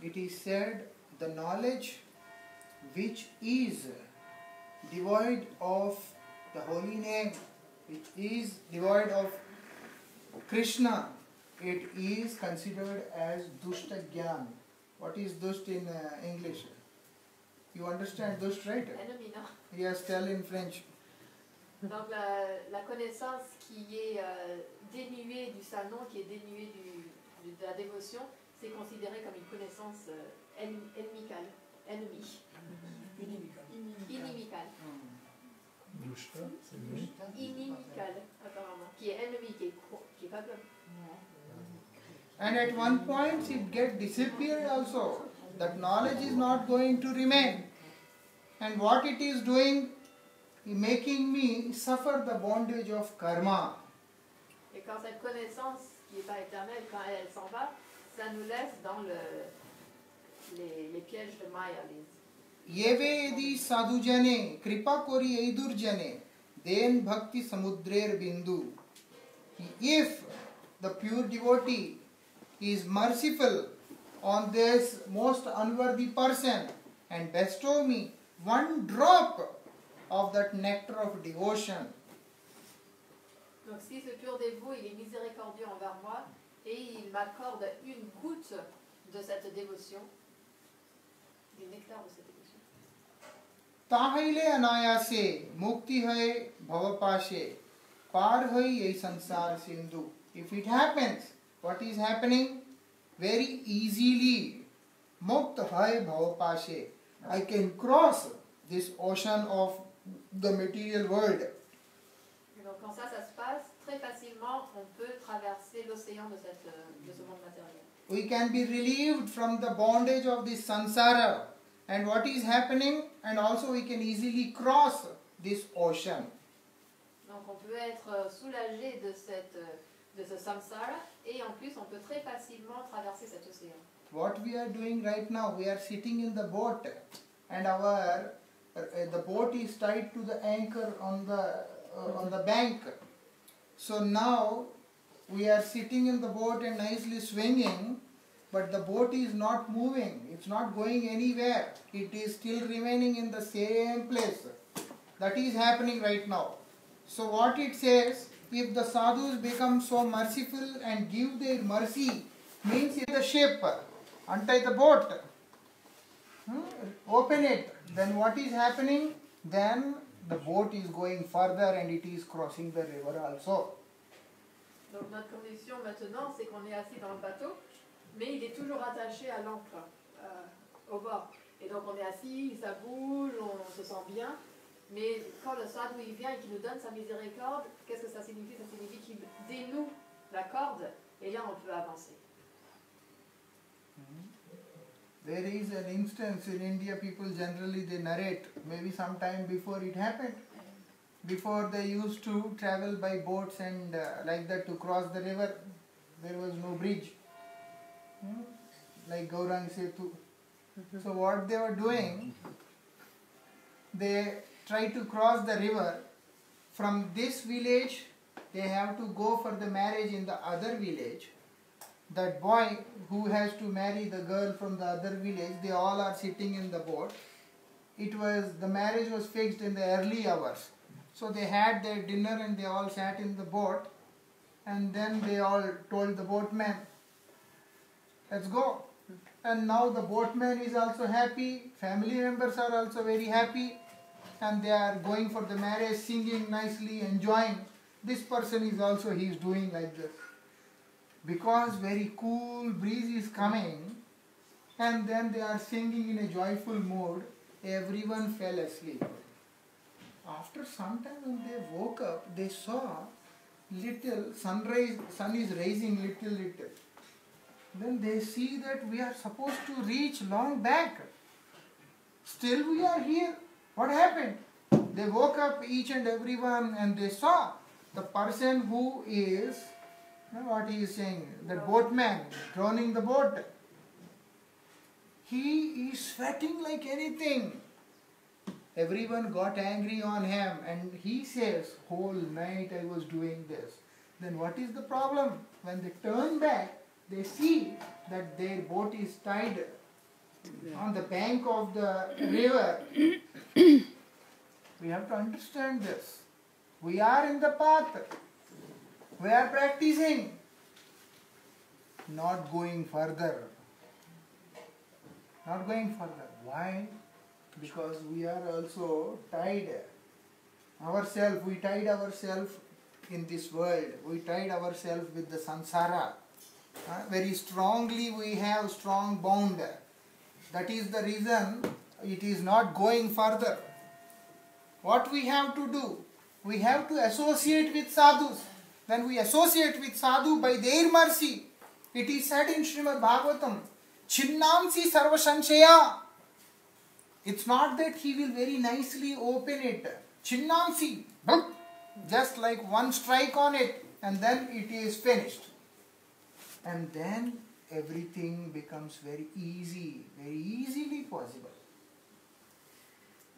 It is said, the knowledge which is devoid of the holy name, which is devoid of Krishna, it is considered as dushta gyan. What is dusht in English? You understand dusht, right? Ennemi, non? Yes, tell in French. Donc la connaissance qui est dénuée du sanon, qui est dénuée de la dévotion, c'est considéré comme une connaissance inimicale. Ennemi. Inimicale. Inimicale, apparemment. Qui est ennemi, qui est pas bon. And at one point it get disappeared also. that knowledge is not going to remain. And what it is doing, making me suffer the bondage of karma. Et quand cette connaissance qui n'est pas éternelle, quand elle s'en va, ça nous laisse dans les pièges de Maya. Yevedi sadhujane kripa kori eidurjane den bhakti samudrer bindu. If the pure devotee is merciful on this most unworthy person and bestow me one drop of that nectar of devotion. Donc si ce pur dévot, il est miséricordieux envers moi et il m'accorde une goutte de cette dévotion, du nectar de cette dévotion. ताहिले अनायासे मुक्ति है भवपाशे पार है ये संसार Sindhu. If it happens, what is happening? Very easily, मुक्त है भवपाशे. I can cross this ocean of the material world. Et donc quand ça se passe, très facilement, on peut traverser l'océan de ce monde matériel. We can be relieved from the bondage of this sansara and what is happening, and also we can easily cross this ocean. Donc on peut être soulagé de ce samsara et en plus on peut très facilement traverser cet océan. What we are doing right now, we are sitting in the boat and the boat is tied to the anchor on the bank. So now we are sitting in the boat and nicely swinging, but the boat is not moving. It's not going anywhere. It is still remaining in the same place. That is happening right now. So what it says, if the sadhus become so merciful and give their mercy, means in the ship, untie the boat, open it, then what is happening? Then the boat is going further and it is crossing the river also. Donc notre condition maintenant, c'est qu'on est assis dans le bateau, mais il est toujours attaché à l'ancre, au bord. Et donc on est assis, ça bouge, on se sent bien. Mais quand le sadhu il vient et qu'il nous donne sa miséricorde, qu'est-ce que ça signifie? Ça signifie qu'il dénoue la corde et là on peut avancer. There is an instance in India, people generally they narrate, maybe some time before it happened. Before they used to travel by boats and like that to cross the river, there was no bridge. Like Gaurang Setu. So what they were doing, they try to cross the river. From this village, they have to go for the marriage in the other village. That boy who has to marry the girl from the other village, they all are sitting in the boat. The marriage was fixed in the early hours. So they had their dinner and they all sat in the boat. And then they all told the boatman, let's go. And now the boatman is also happy, family members are also very happy, and they are going for the marriage, singing nicely, enjoying. This person is also, he is doing like this. Because very cool breeze is coming, and then they are singing in a joyful mood, everyone fell asleep. After some time when they woke up, they saw little sunrise, sun is rising little. Then they see that we are supposed to reach long back. Still we are here. What happened? They woke up each and everyone and they saw the person who is, what he is saying, the boatman drowning the boat. He is sweating like anything. Everyone got angry on him and he says, whole night I was doing this. Then what is the problem? When they turn back, they see that their boat is tied on the bank of the river. We have to understand this. We are in the path. We are practicing. Not going further. Not going further. Why? Because we are also tied ourselves. We tied ourselves in this world. We tied ourselves with the sansara. Very strongly we have strong bond. That is the reason it is not going further. What we have to do? We have to associate with sadhus. When we associate with sadhu by their mercy, it is said in Srimad Bhagavatam, Chinnamsi sarva sanshaya. It's not that he will very nicely open it. Chinnamsi, just like one strike on it and then it is finished. And then everything becomes very easy, very easily possible.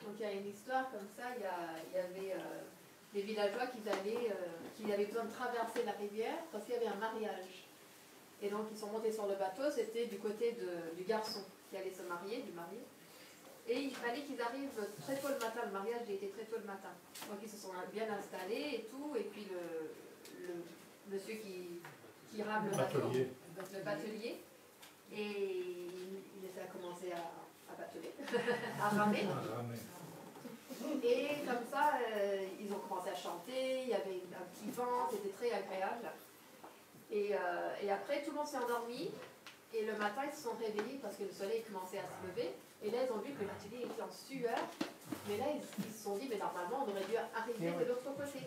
Donc il y a une histoire comme ça, il y avait des villageois qui avaient besoin de traverser la rivière parce qu'il y avait un mariage. Et donc ils sont montés sur le bateau, c'était du côté du garçon qui allait se marier, du marié. Et il fallait qu'ils arrivent très tôt le matin, le mariage était très tôt le matin. Donc ils se sont bien installés et tout, et puis le monsieur qui rame le bateau, le batelier, et il a commencé à bateler, à ramer. Et comme ça, ils ont commencé à chanter, il y avait un petit vent, c'était très agréable. Et après, tout le monde s'est endormi, et le matin, ils se sont réveillés parce que le soleil commençait à se lever. Et là, ils ont vu que le batelier était en sueur. Mais là, ils se sont dit, mais normalement, on aurait dû arriver de l'autre côté.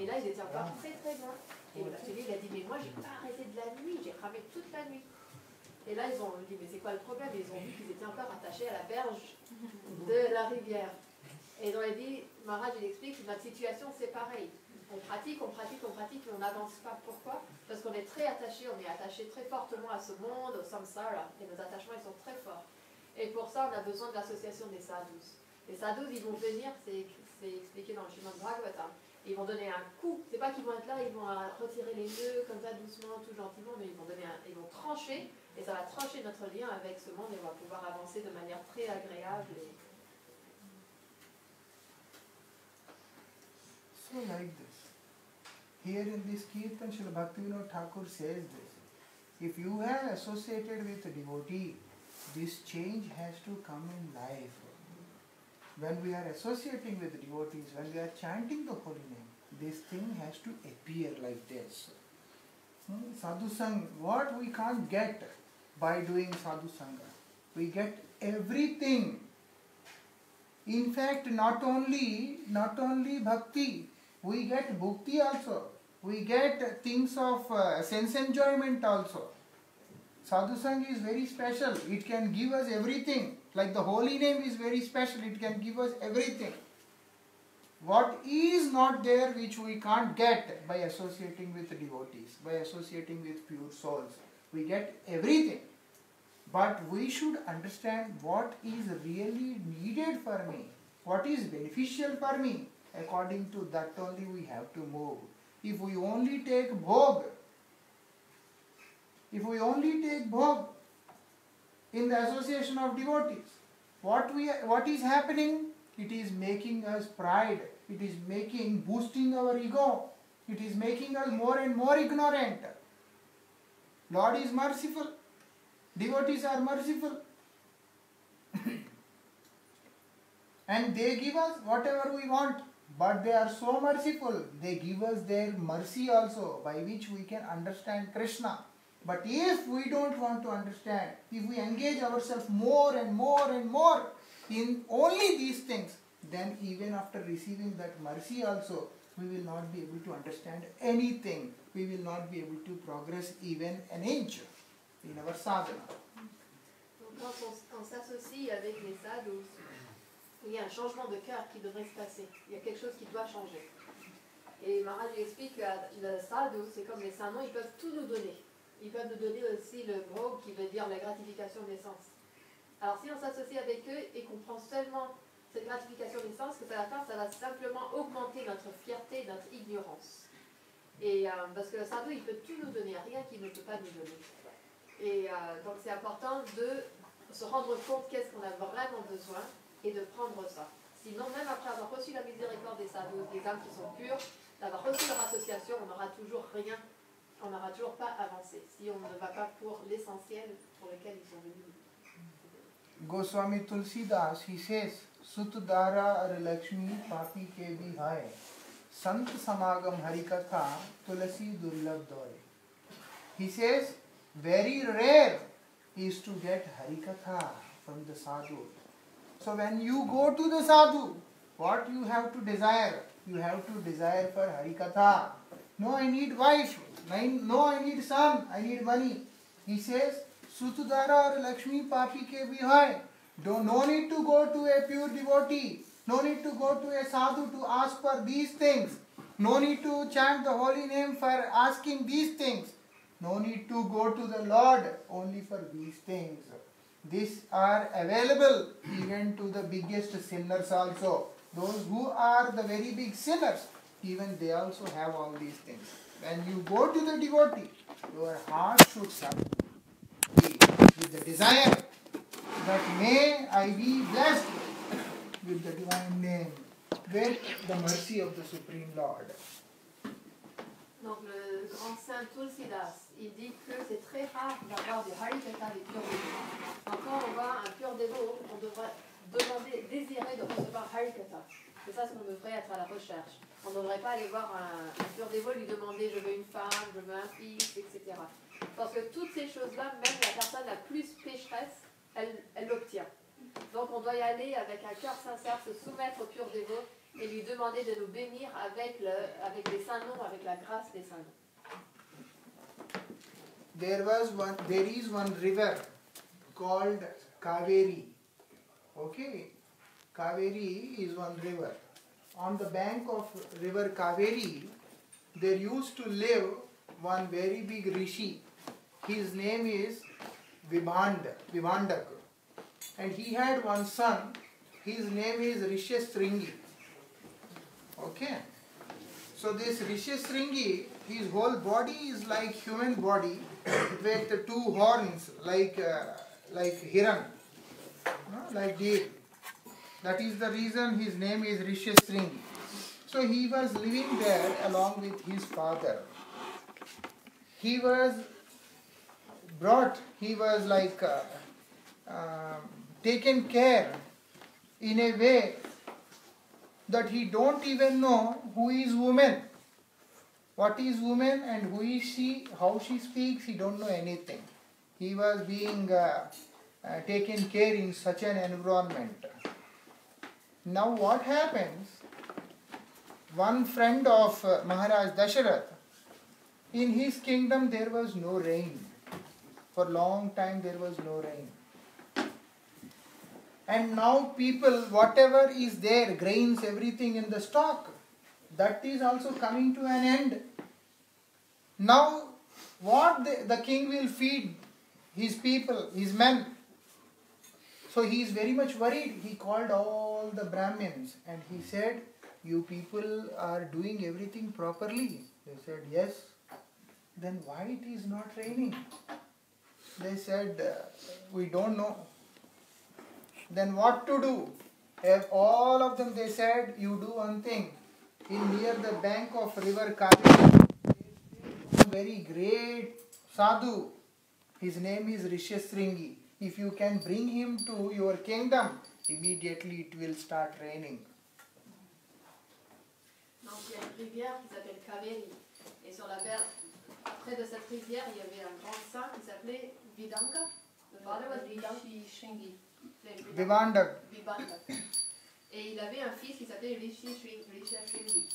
Et là, ils étaient encore très très loin. Et le batelier, il a dit, mais moi, j'ai pas arrêté de la nuit, j'ai ramé toute la nuit. Et là, ils ont dit, mais c'est quoi le problème? Et ils ont vu qu'ils étaient encore attachés à la berge de la rivière. Et ils ont dit, Maharaj, il explique, notre situation, c'est pareil. On pratique, mais on n'avance pas. Pourquoi? Parce qu'on est très attaché, on est attaché très fortement à ce monde, au samsara, et nos attachements, ils sont très forts. Et pour ça, on a besoin de l'association des sadhus. Les sadhus, ils vont venir, c'est expliqué dans le Srimad Bhagavatam, ils vont donner un coup. C'est pas qu'ils vont être là, ils vont retirer les nœuds comme ça doucement, tout gentiment, mais ils vont trancher, et ça va trancher notre lien avec ce monde, et on va pouvoir avancer de manière très agréable. So like this. Here in this Kirtan, Srila Bhaktivinoda Thakur says this. If you have associated with a devotee, this change has to come in life. When we are associating with devotees, when we are chanting the holy name, this thing has to appear like this. Sadhu Sangha, what we can't get by doing Sadhu Sangha? We get everything. In fact, not only bhakti, we get bhukti also. We get things of sense enjoyment also. Sadhu Sangha is very special. It can give us everything. Like the holy name is very special. It can give us everything. What is not there which we can't get by associating with devotees, by associating with pure souls. We get everything. But we should understand what is really needed for me, what is beneficial for me. According to that only we have to move. If we only take bhog, in the association of devotees, what is happening? It is making us pride. It is boosting our ego. It is making us more and more ignorant. Lord is merciful. Devotees are merciful. And they give us whatever we want. But they are so merciful. They give us their mercy also, by which we can understand Krishna. But if we don't want to understand, if we engage ourselves more and more and more in only these things, then even after receiving that mercy also, we will not be able to understand anything. We will not be able to progress even an inch in our sadhana. Donc quand on s'associe avec les sadhus, il y a un changement de cœur qui devrait se passer. Il y a quelque chose qui doit changer. Et Maharaj explique que le sadhu, c'est comme les saints, ils peuvent tout nous donner. Ils peuvent nous donner aussi le bhog, qui veut dire la gratification des sens. Alors si on s'associe avec eux et qu'on prend seulement cette gratification des sens, que ça va faire, ça va simplement augmenter notre fierté, notre ignorance. Et parce que le sadhu, il peut tout nous donner, rien qu'il ne peut pas nous donner. Et donc c'est important de se rendre compte qu'est-ce qu'on a vraiment besoin et de prendre ça. Sinon, même après avoir reçu la miséricorde des sadhus, des âmes qui sont pures, d'avoir reçu leur association, on n'aura toujours rien, on n'aura toujours pas avancé, si on ne va pas pour l'essentiel pour lequel ils sont venus. Goswami Tulsidas, he says, Sutdara ar Lakshmi papi ke bihai, Sant samagam harikatha tulasi durlabh doy. He says, very rare is to get harikatha from the sadhu. So when you go to the sadhu, what you have to desire? You have to desire for harikatha. No, I need wife. No, I need son. I need money. He says, Sutudara or Lakshmi Papi ke bhi hai. No need to go to a pure devotee. No need to go to a sadhu to ask for these things. No need to chant the holy name for asking these things. No need to go to the Lord only for these things. These are available even to the biggest sinners also. Those who are the very big sinners, even they also have all these things. When you go to the devotee, your heart should be with the desire that may I be blessed with the divine name, with the mercy of the Supreme Lord. Donc le grand saint Tulsidas, il dit que c'est très rare d'avoir des harikata, des purs dévots. Donc quand on voit un pur dévot, on devrait demander, désirer de recevoir harikata. C'est ça ce qu'on devrait être à la recherche. On ne devrait pas aller voir un pur dévot lui demander je veux une femme, je veux un fils, etc. Parce que toutes ces choses-là, même la personne la plus pécheresse, elle l'obtient. Donc on doit y aller avec un cœur sincère, se soumettre au pur dévot et lui demander de nous bénir avec les saints noms, avec la grâce des saints noms. There is one river called Kaveri. Okay, Kaveri is one river. On the bank of river Kaveri, there used to live one very big rishi. His name is Vibhandak. And he had one son. His name is Rishestringi. Okay. So this Rishestringi, his whole body is like human body with two horns like Hiran, like deer. That is the reason his name is Rishestringi. So he was living there along with his father. He was like taken care in a way that he don't even know who is woman, what is woman and who is she, how she speaks, he don't know anything. He was being taken care in such an environment. Now what happens, one friend of Maharaj Dasharath, in his kingdom there was no rain. For a long time there was no rain. And now people, whatever is there, grains, everything in the stock, that is also coming to an end. Now what the king will feed his people, his men? So he is very much worried. He called all the Brahmins and he said, you people are doing everything properly. They said, yes. Then why it is not raining? They said, we don't know. Then what to do? All of them, they said, you do one thing. Near the bank of river Kaveri, a very great sadhu. His name is Rishestringi. If you can bring him to your kingdom, immediately it will start raining. Donc il y a une rivière qui s'appelle Kaveri. Et sur la berge, près de cette rivière, il y avait un grand saint qui s'appelait Vidanga. The father was Vibhandak. Et il avait un fils qui s'appelait Rishestringi.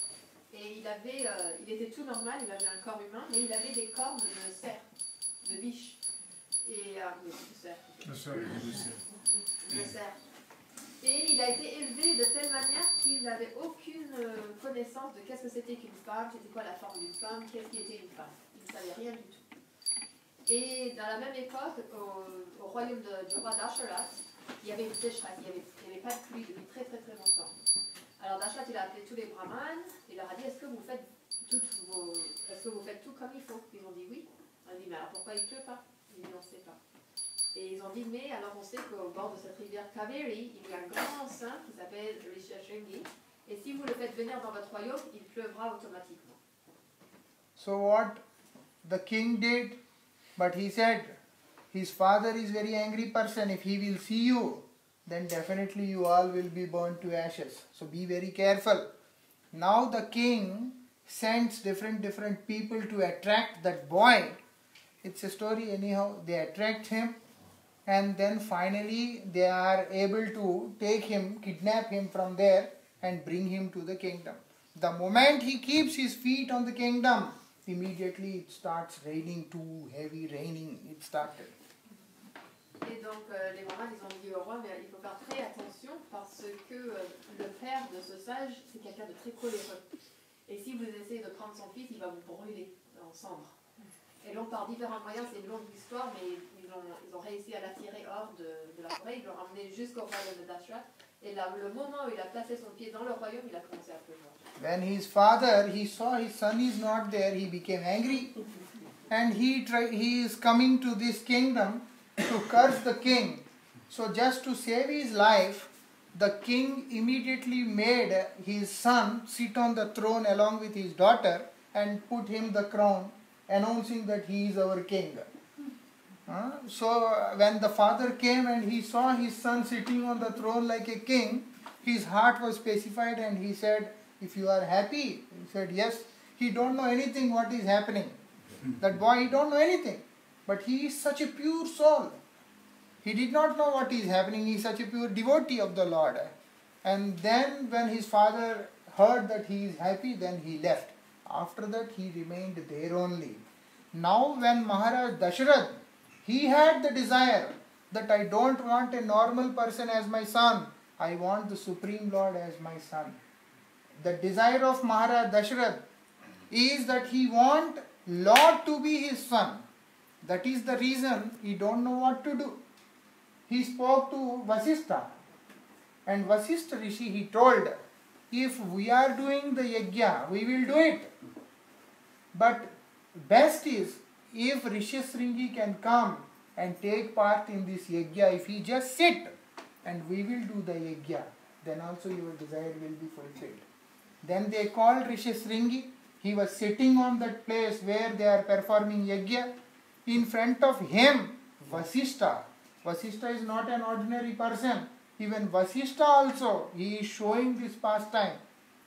Et il était tout normal, il avait un corps humain, mais il avait des cornes de cerf, de biche. Et de cerf. Et il a été élevé de telle manière qu'il n'avait aucune connaissance de qu'est-ce que c'était qu'une femme, c'était quoi la forme d'une femme, qu'est-ce qui était une femme. Il ne savait rien du tout. Et dans la même époque, au royaume du roi Dasharath, il y avait une sécheresse, il n'y avait pas de pluie depuis très très très longtemps. Alors Dasharath, il a appelé tous les brahmanes, il leur a dit, est-ce que vous faites tout comme il faut? Ils ont dit oui. On a dit, mais alors pourquoi il ne pleut pas? Ils ont dit, on ne sait pas. Et ils ont dit, mais alors on sait qu'au bord de cette rivière Kaveri, il y a un grand saint qui s'appelle Rishestringi. Et si vous le faites venir dans votre royaume, il pleuvra automatiquement. So what the king did, but he said, his father is very angry person. If he will see you, then definitely you all will be burned to ashes. So be very careful. Now the king sends different people to attract that boy. It's a story anyhow. They attract him and then finally they are able to take him, kidnap him from there and bring him to the kingdom. The moment he keeps his feet on the kingdom, immediately it starts raining, too heavy raining. It started. Et donc les mamans, ils ont dit au roi, mais il faut faire très attention parce que le père de ce sage, c'est quelqu'un de très coléreux. Et si vous essayez de prendre son fils, il va vous brûler en cendres. Et donc par différents moyens, c'est une longue histoire, mais ils ont réussi à l'attirer hors de la forêt, ils l'ont ramené jusqu'au royaume de Dashrath. Et là, le moment où il a placé son pied dans le royaume, il a commencé à pleuvoir. When his father, he saw his son is not there, he became angry. And he is coming to this kingdom to curse the king. So just to save his life, the king immediately made his son sit on the throne along with his daughter and put him the crown, announcing that he is our king. So when the father came and he saw his son sitting on the throne like a king, his heart was pacified and he said, if you are happy, he said, yes. He don't know anything what is happening. That boy, he don't know anything. But he is such a pure soul. He did not know what is happening. He is such a pure devotee of the Lord. And then when his father heard that he is happy, then he left. After that, he remained there only. Now when Maharaj Dashrath, he had the desire that I don't want a normal person as my son. I want the Supreme Lord as my son. The desire of Maharaj Dashrath is that he want Lord to be his son. That is the reason he don't know what to do. He spoke to Vasistha, and Vasistha Rishi, he told, if we are doing the yajna, we will do it. But best is if Rishishringi can come and take part in this yajna, if he just sit and we will do the yajna, then also your desire will be fulfilled. Then they called Rishishringi. He was sitting on that place where they are performing yajna. In front of him, Vasistha. Vasistha is not an ordinary person. Even Vasistha also, he is showing this pastime.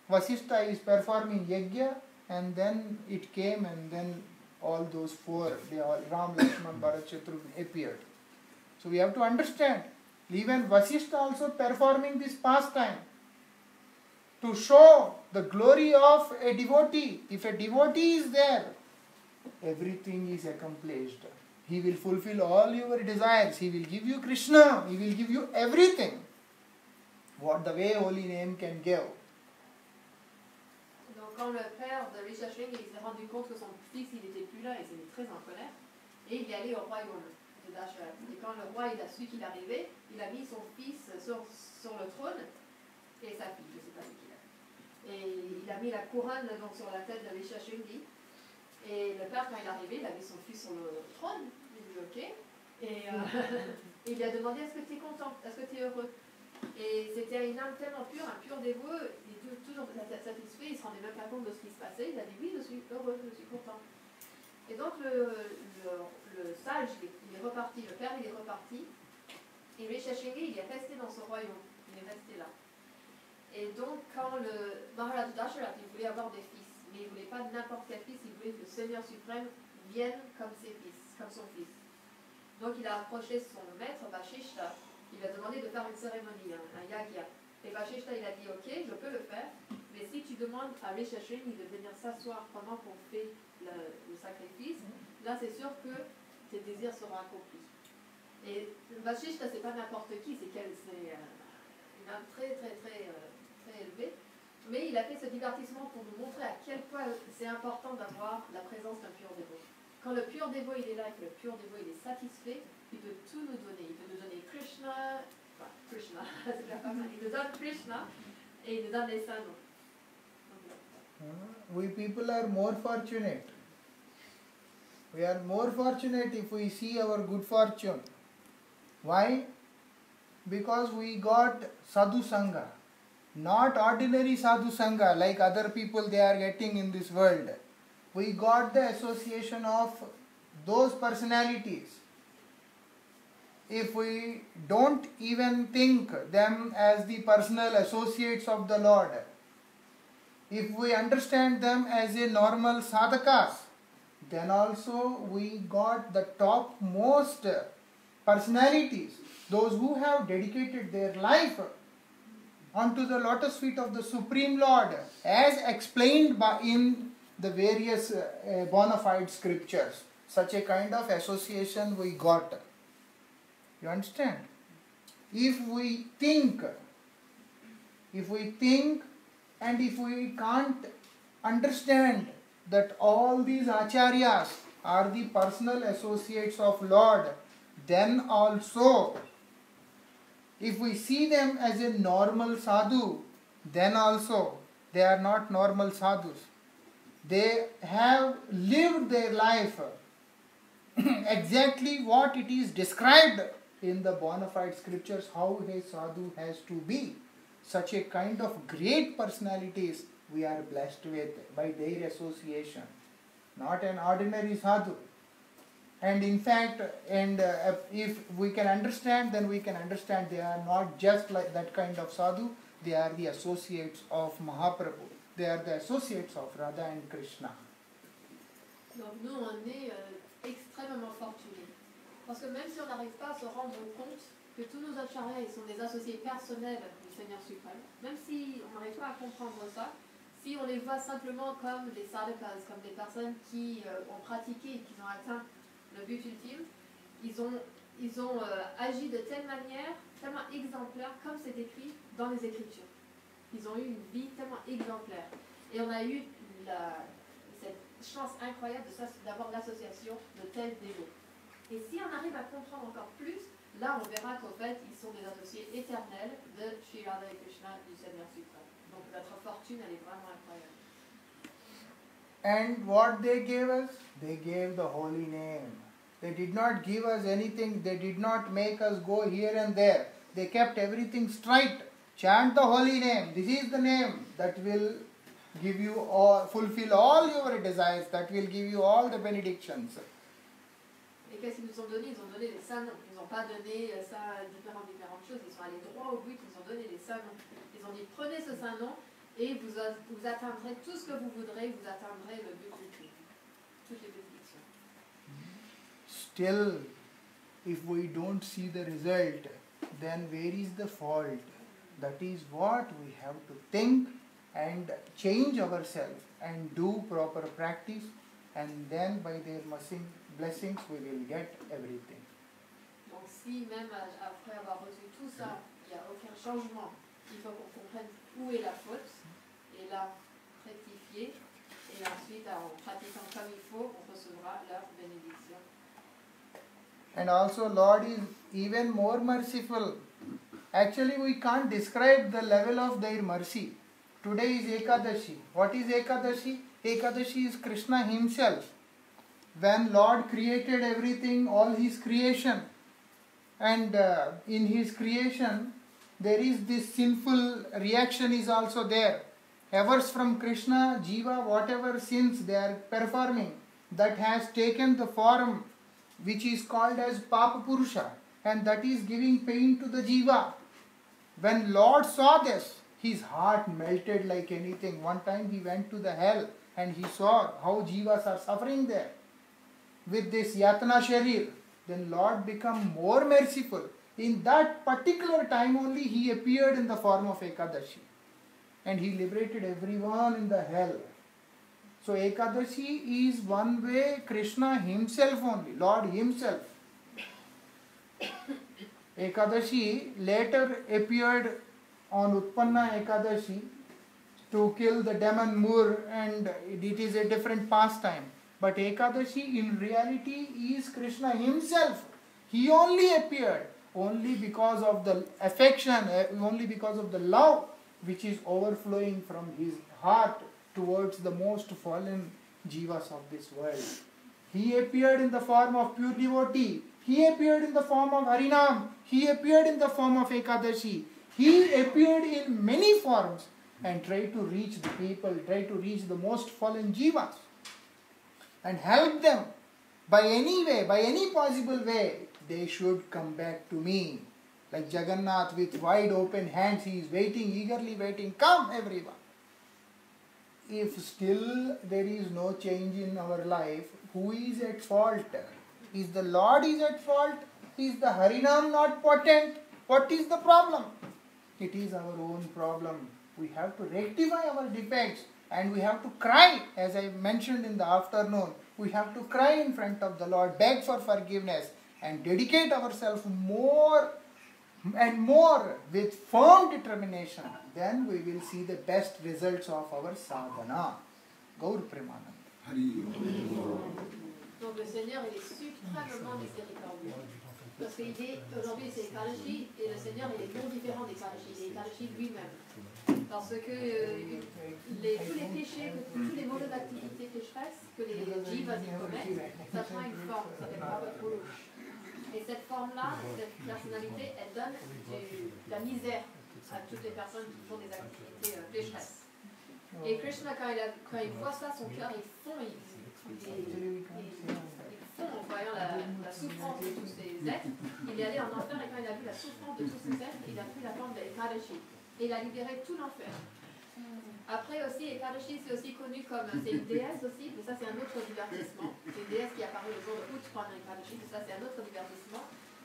Vasistha is performing yajna, and then it came, and then all those four, they all, Ram, Lakshman, Bharat, Shatrugna appeared. So we have to understand, even Vasistha also performing this pastime to show the glory of a devotee. If a devotee is there, everything is accomplished. He will fulfill all your desires. He will give you Krishna. He will give you everything. What the way holy name can give. Donc quand le père de Rishishringi s'est rendu compte que son fils il n'était plus là et s'est mis très en colère, et il est allé au royaume de Dashrath. Et quand le roi il a su qu'il arrivait, il a mis son fils sur le trône et sa fille, je ne sais pas qui l'a. Et il a mis la couronne donc sur la tête de Rishishringi. Et le père, quand il est arrivé, il a mis son fils sur le trône. Il dit ok. Et il lui a demandé est-ce que tu es content, est-ce que tu es heureux. Et c'était une âme tellement pure, un pur dévot, il était toujours satisfait, il ne se rendait même pas compte de ce qui se passait. Il a dit oui, je suis heureux, je suis content. Et donc le sage, il est reparti, le père, il est reparti. Et Rishishringi, il est resté dans ce royaume, il est resté là. Et donc quand le Maharaj Dashrath, il voulait avoir des fils, mais il ne voulait pas n'importe quel fils, il voulait que le Seigneur suprême vienne comme ses fils, comme son fils. Donc il a approché son maître, Vashishta, il lui a demandé de faire une cérémonie, un yagya. Et Vashishta, il a dit ok, je peux le faire, mais si tu demandes à Rishishringi de venir s'asseoir pendant qu'on fait le sacrifice, là c'est sûr que tes désirs seront accomplis. Et Vashishta, c'est pas n'importe qui, c'est une âme très élevée. Mais il a fait ce divertissement pour nous montrer à quel point c'est important d'avoir la présence d'un pur dévot. Quand le pur dévot il est là, que le pur dévot il est satisfait, il peut tout nous donner. Il peut nous donner Krishna, c'est la femme, il nous donne Krishna et il nous donne les saints. We people are more fortunate. We are more fortunate if we see our good fortune. Why? Because we got sadhu sangha. Not ordinary sadhu sangha like other people they are getting in this world. We got the association of those personalities. If we don't even think them as the personal associates of the Lord, if we understand them as a normal sadhakas, then also we got the topmost personalities, those who have dedicated their life onto the lotus feet of the Supreme Lord, as explained in the various bona fide scriptures. Such a kind of association we got. You understand? If we think and if we can't understand that all these acharyas are the personal associates of Lord, then also if we see them as a normal sadhu, then also they are not normal sadhus. They have lived their life exactly what it is described in the bona fide scriptures, how a sadhu has to be. Such a kind of great personalities we are blessed with by their association, not an ordinary sadhu. And in fact, if we can understand, then we can understand they are not just like that kind of sadhu, they are the associates of Mahaprabhu. They are the associates of Radha and Krishna. Donc nous, on est extrêmement fortunés. Parce que même si on n'arrive pas à se rendre compte que tous nos acharyas ils sont des associés personnels du Seigneur suprême, même si on n'arrive pas à comprendre ça, si on les voit simplement comme des sadhakas, comme des personnes qui ont pratiqué et qui ont atteint le but ultime, ils ont agi de telle manière, tellement exemplaire, comme c'est écrit dans les Écritures. Ils ont eu une vie tellement exemplaire. Et on a eu cette chance incroyable d'avoir l'association de tels dévots. Et si on arrive à comprendre encore plus, là on verra qu'en fait ils sont des associés éternels de Sri Radha et Krishna du Seigneur suprême. Donc notre fortune elle est vraiment incroyable. And what they gave us? They gave the holy name. They did not give us anything. They did not make us go here and there. They kept everything straight. Chant the holy name. This is the name that will give you all, fulfill all your desires. That will give you all the benedictions. Et qu'est-ce qu'ils nous ont donné? Ils ont donné les saints noms. Ils n'ont pas donné ça différentes choses. Ils sont allés droit au but. Ils ont donné les saints noms. Ils ont dit prenez ce saint nom et vous atteindrez tout ce que vous voudrez. Vous atteindrez le but ultime. Toutes les bénédictions. Still, if we don't see the result, then where is the fault? That is what we have to think and change ourselves and do proper practice, and then by their blessings we will get everything. Donc si même après avoir reçu tout ça, il n'y a aucun changement, il faut qu'on comprenne où est la faute et la rectifier, et ensuite en pratiquant comme il faut, on recevra leur bénédiction. And also Lord is even more merciful. Actually we can't describe the level of their mercy. Today is Ekadashi. What is Ekadashi? Ekadashi is Krishna himself. When Lord created everything, all his creation, and in his creation there is this sinful reaction is also there. Averse from Krishna, Jiva, whatever sins they are performing, that has taken the form which is called as Papa Purusha, and that is giving pain to the Jiva. When Lord saw this, his heart melted like anything. One time he went to the hell and he saw how Jivas are suffering there with this Yatna Sharir. Then Lord became more merciful. In that particular time only he appeared in the form of Ekadashi, and he liberated everyone in the hell. So Ekadashi is one way Krishna himself only, Lord himself. Ekadashi later appeared on Utpanna Ekadashi to kill the demon Mur, and it is a different pastime. But Ekadashi in reality is Krishna himself. He only appeared only because of the affection, only because of the love which is overflowing from his heart towards the most fallen jivas of this world. He appeared in the form of pure devotee. He appeared in the form of Harinam. He appeared in the form of Ekadashi. He appeared in many forms and tried to reach the people, tried to reach the most fallen jivas and help them by any way, by any possible way. They should come back to me. Like Jagannath with wide open hands, he is waiting, eagerly waiting. Come everyone. If still there is no change in our life, who is at fault? Is the Lord is at fault? Is the Harinam not potent? What is the problem? It is our own problem. We have to rectify our defects and we have to cry, as I mentioned in the afternoon. We have to cry in front of the Lord, beg for forgiveness, and dedicate ourselves more and more with firm determination, then we will see the best results of our sadhana. Gaur Premanand. Donc le Seigneur, il est suprêmement miséricordieux. Parce qu'il est, aujourd'hui c'est Ekadashi, et le Seigneur il est non différent d'Ekadashi, il est Ekadashi lui-même. Parce que tous les péchés, tous les mauvaises activités pécheresses que les jivas y commettent, ça prend une forme, ça fait pas trop louche. Et cette forme-là, cette personnalité, elle donne de la misère à toutes les personnes qui font des activités pécheresses. Et Krishna, quand il voit ça, son cœur il fond, il fond en voyant la souffrance de tous ces êtres. Il est allé en enfer et quand il a vu la souffrance de tous ces êtres, il a pris la forme de Ekadashi. Et il a libéré tout l'enfer. Après aussi, Ekadashi c'est aussi connu comme, c'est une déesse aussi, mais ça c'est un autre divertissement. C'est une déesse qui apparaît le jour de Uttara Ekadashi, mais ça c'est un autre divertissement.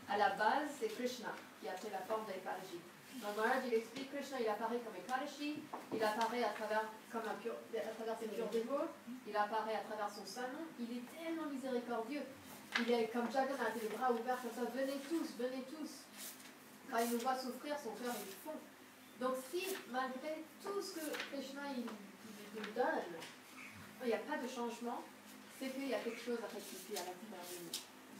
À la base, c'est Krishna qui a pris la forme de Ekadashi. Donc Maharaj il explique, Krishna il apparaît comme Ekadashi, il apparaît à travers ses purs dévots, il apparaît à travers son salon, il est tellement miséricordieux. Il est comme Jagannath, les bras ouverts comme ça, venez tous, venez tous. Quand il nous voit souffrir, son cœur il fond. Donc si, malgré tout ce que Krishna il nous donne, il n'y a pas de changement, c'est qu'il y a quelque chose à rectifier à l'intérieur de nous.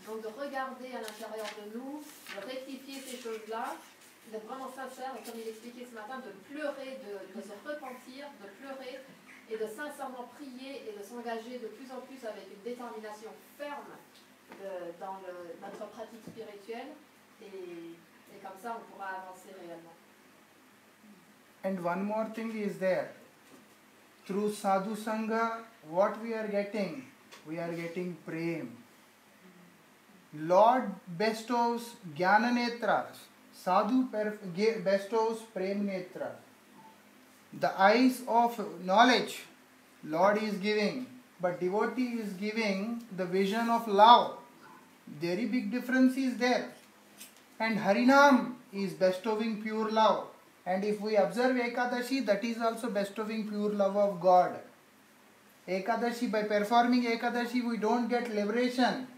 Donc de regarder à l'intérieur de nous, de rectifier ces choses-là, d'être vraiment sincère, et comme il expliquait ce matin, de pleurer, de se repentir, de pleurer, et de sincèrement prier et de s'engager de plus en plus avec une détermination ferme dans notre pratique spirituelle, et comme ça on pourra avancer réellement. And one more thing is there. Through Sadhu Sangha, what we are getting prem. Lord bestows Jnana Netras. Sadhu bestows Prem Netra. The eyes of knowledge, Lord is giving, but devotee is giving the vision of love. Very big difference is there. And Harinam is bestowing pure love. And if we observe Ekadashi, that is also bestowing pure love of God. Ekadashi, by performing Ekadashi, we don't get liberation.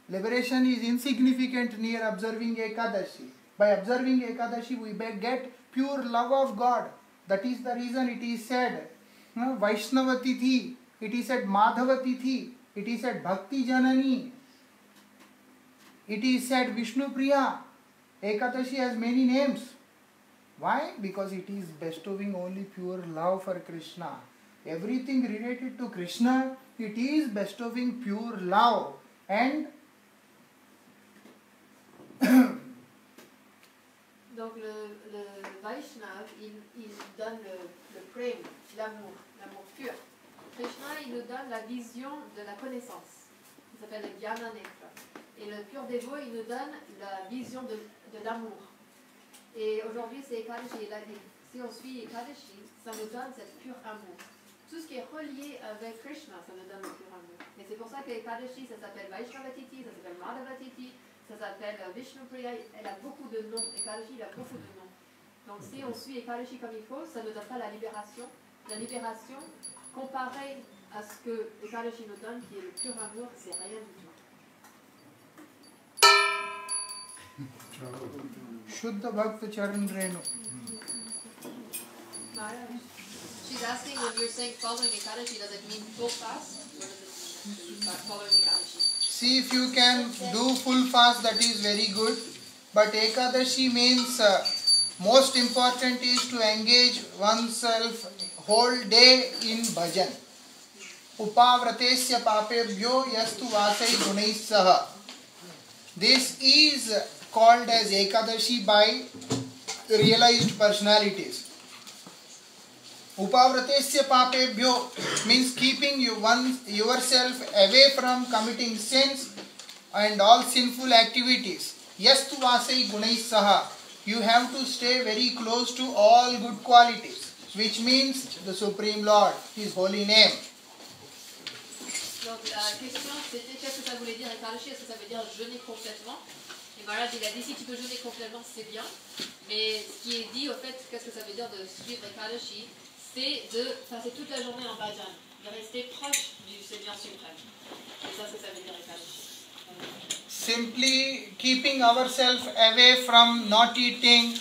Liberation is insignificant near observing Ekadashi. By observing Ekadashi, we get pure love of God. That is the reason it is said Vaishnava Tithi, it is said Madhava Tithi, it is said Bhakti Janani, it is said Vishnu Priya. Ekadashi has many names. Why? Because it is bestowing only pure love for Krishna. Everything related to Krishna, it is bestowing pure love. And donc le Vaishnav, il donne le prem, l'amour pur. Krishna, il nous donne la vision de la connaissance. Ça s'appelle le Jnana Netra. Et le pur dévot, il nous donne la vision de l'amour. Et aujourd'hui, c'est Ekadashi. Si on suit Ekadashi, ça nous donne cette pure amour. Tout ce qui est relié avec Krishna, ça nous donne le pur amour. Et c'est pour ça que Ekadashi, ça s'appelle Vaishnava Tithi, ça s'appelle Madhava Tithi, ça s'appelle Vishnu Priya. Elle a beaucoup de noms. Ekadashi, il a beaucoup de noms. Donc si on suit Ekadashi comme il faut, ça ne donne pas la libération. La libération, comparée à ce que Ekadashi nous donne, qui est le pur amour, c'est rien du tout. Shuddha Bhakta Charan Renu. She's asking, when you're saying following Ekadashi, does it mean full fast? Or does it mean following Ekadashi? See, if you can do full fast, that is very good. But Ekadashi means most important is to engage oneself whole day in bhajan. Upavratesya papebhyo yastu vasai gunais saha. This is called as Ekadashi by realized personalities. Upavratesya papebhyo means keeping yourself away from committing sins and all sinful activities. Yastu vasai gunais saha. You have to stay very close to all good qualities, which means the Supreme Lord, His holy name. Donc la question c'était qu'est-ce que ça voulait dire Ekadashi, est-ce que ça veut dire jeûner complètement? Et Maharaj il a dit si tu peux jeûner complètement c'est bien, mais ce qui est dit au fait qu'est-ce que ça veut dire de suivre Ekadashi, c'est de passer toute la journée en bhajan, de rester proche du Seigneur suprême. Et ça, c'est que ça veut dire Ekadashi. simply keeping ourselves away from not eating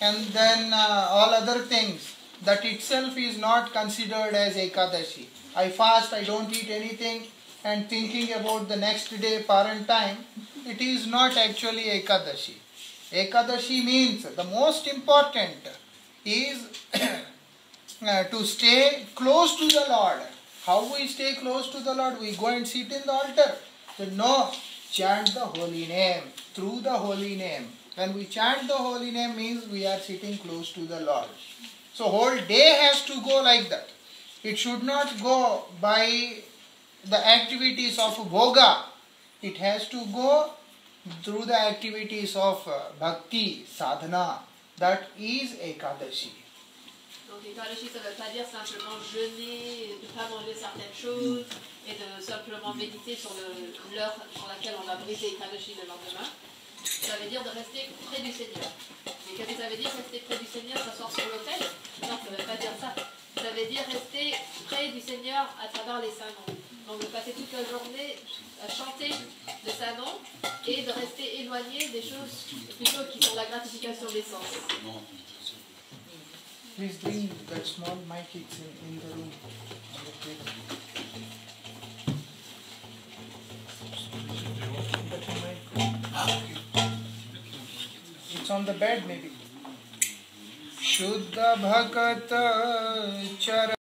and then all other things, that itself is not considered as Ekadashi. I fast, I don't eat anything, and thinking about the next day parent time, it is not actually Ekadashi. Ekadashi means the most important is to stay close to the Lord. How we stay close to the Lord? We go and sit in the altar. So no, chant the holy name, through the holy name. When we chant the holy name means we are sitting close to the Lord. So whole day has to go like that. It should not go by the activities of bhoga. It has to go through the activities of bhakti, sadhana. That is Ekadashi. Donc Ekadashi, ça ne veut pas dire simplement jeûner, de ne pas manger certaines choses et de simplement méditer sur l'heure sur laquelle on va briser Ekadashi le lendemain. Ça veut dire de rester près du Seigneur. Mais qu'est-ce que ça veut dire rester près du Seigneur, s'asseoir sur l'autel? Non, ça ne veut pas dire ça. Ça veut dire rester près du Seigneur à travers les saints noms. Donc de passer toute la journée à chanter de sa nom et de rester éloigné des choses plutôt qui sont la gratification des sens. Please bring that small mic, it's in the room. On the table. It's on the bed maybe. Shuddha Bhakat Chara